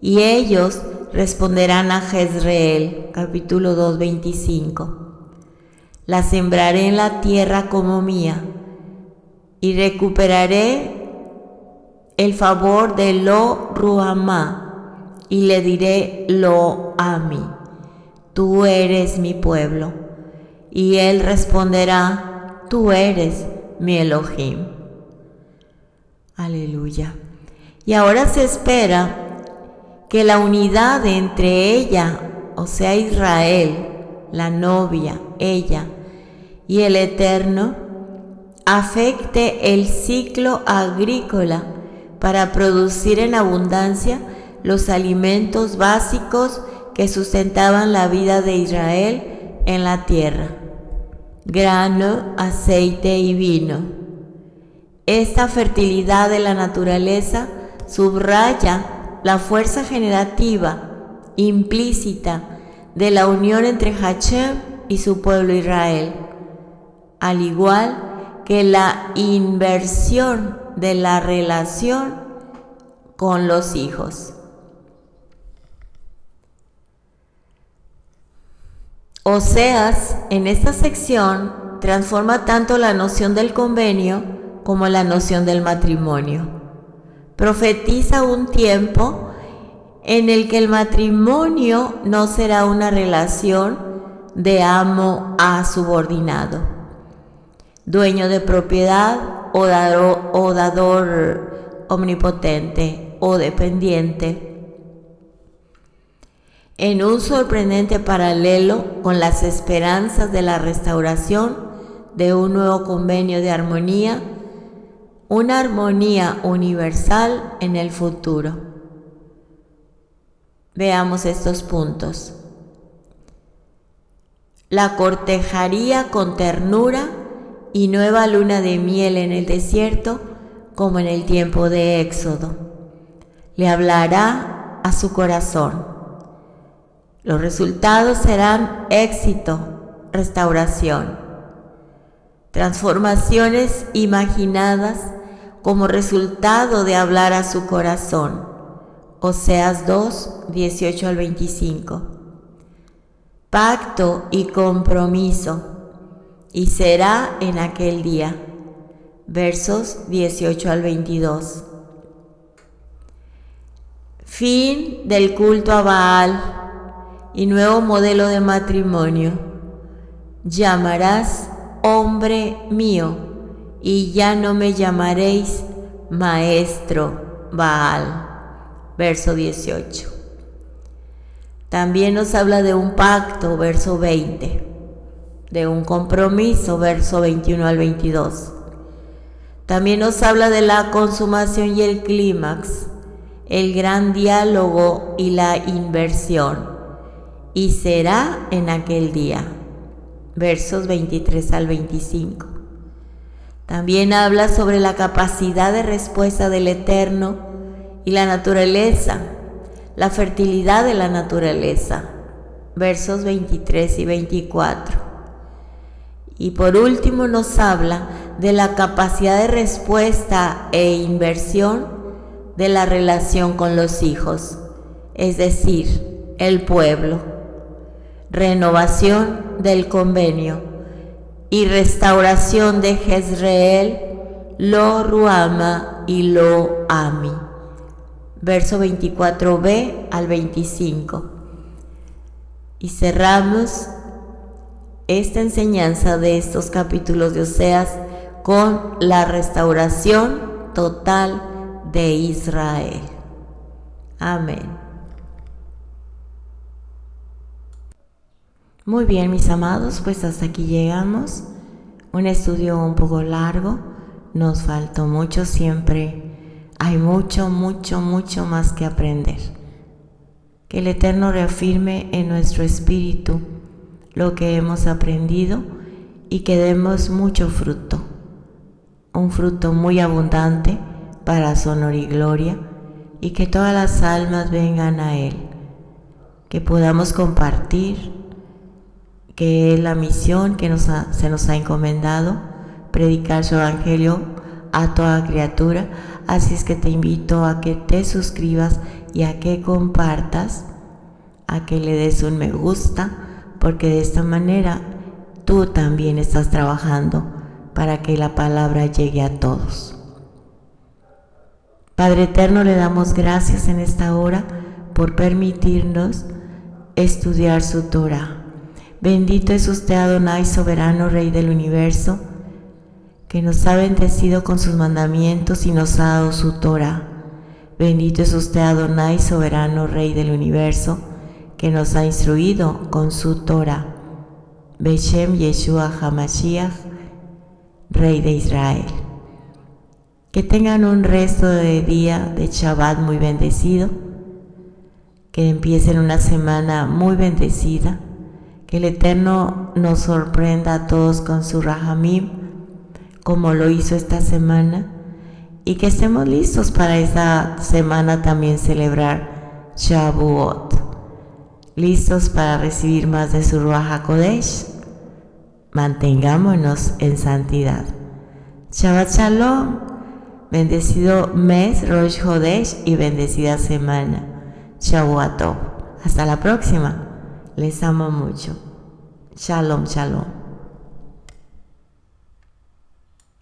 Y ellos responderán a Jezreel. Capítulo 2, 25. La sembraré en la tierra como mía, y recuperaré el favor de Lo Ruhamá, y le diré Lo Ami, tú eres mi pueblo. Y él responderá: tú eres mi Elohim. Aleluya. Y ahora se espera que la unidad entre ella, o sea Israel, la novia, ella, y el Eterno, afecte el ciclo agrícola para producir en abundancia los alimentos básicos que sustentaban la vida de Israel en la tierra: grano, aceite y vino. Esta fertilidad de la naturaleza subraya la fuerza generativa implícita de la unión entre Hashem y su pueblo Israel, al igual que la inversión de la relación con los hijos. Oseas, en esta sección, transforma tanto la noción del convenio como la noción del matrimonio. Profetiza un tiempo en el que el matrimonio no será una relación de amo a subordinado, dueño de propiedad o dador omnipotente o dependiente. En un sorprendente paralelo con las esperanzas de la restauración de un nuevo convenio de armonía, una armonía universal en el futuro. Veamos estos puntos. La cortejaría con ternura y nueva luna de miel en el desierto, como en el tiempo de Éxodo. Le hablará a su corazón. Los resultados serán éxito, restauración, transformaciones imaginadas como resultado de hablar a su corazón. Oseas 2, 18 al 25. Pacto y compromiso, y será en aquel día. Versos 18 al 22. Fin del culto a Baal y nuevo modelo de matrimonio. Llamarás hombre mío, y ya no me llamaréis maestro Baal. Verso 18. También nos habla de un pacto, verso 20, de un compromiso, verso 21 al 22. También nos habla de la consumación y el clímax, el gran diálogo y la inversión, y será en aquel día. Versos 23 al 25. También habla sobre la capacidad de respuesta del Eterno y la naturaleza, la fertilidad de la naturaleza, versos 23 y 24. Y por último nos habla de la capacidad de respuesta e inversión de la relación con los hijos, es decir, el pueblo, renovación del convenio y restauración de Jezreel, Lo Ruama y Lo Ami. Verso 24b al 25. Y cerramos esta enseñanza de estos capítulos de Oseas con la restauración total de Israel. Amén. Muy bien, mis amados, pues hasta aquí llegamos. Un estudio un poco largo, nos faltó mucho siempre. Hay mucho más que aprender. Que el Eterno reafirme en nuestro espíritu lo que hemos aprendido y que demos mucho fruto. Un fruto muy abundante para su honor y gloria, y que todas las almas vengan a Él. Que podamos compartir, que es la misión que se nos ha encomendado, predicar su evangelio a toda criatura. Así es que te invito a que te suscribas y a que compartas, a que le des un me gusta, porque de esta manera tú también estás trabajando para que la palabra llegue a todos. Padre eterno, le damos gracias en esta hora por permitirnos estudiar su Torah. Bendito es usted, Adonai, soberano, Rey del universo, que nos ha bendecido con sus mandamientos y nos ha dado su Torah. Bendito es usted, Adonai, soberano Rey del universo, que nos ha instruido con su Torah. Beshem Yeshua HaMashiach, Rey de Israel. Que tengan un resto de día de Shabbat muy bendecido, que empiecen una semana muy bendecida, que el Eterno nos sorprenda a todos con su Rahamim, como lo hizo esta semana, y que estemos listos para esta semana también celebrar Shavuot, listos para recibir más de su Ruach HaKodesh. Mantengámonos en santidad. Shabbat Shalom, bendecido mes Rosh Hodesh y bendecida semana Shavuot Tov. Hasta la próxima, les amo mucho. Shalom, shalom.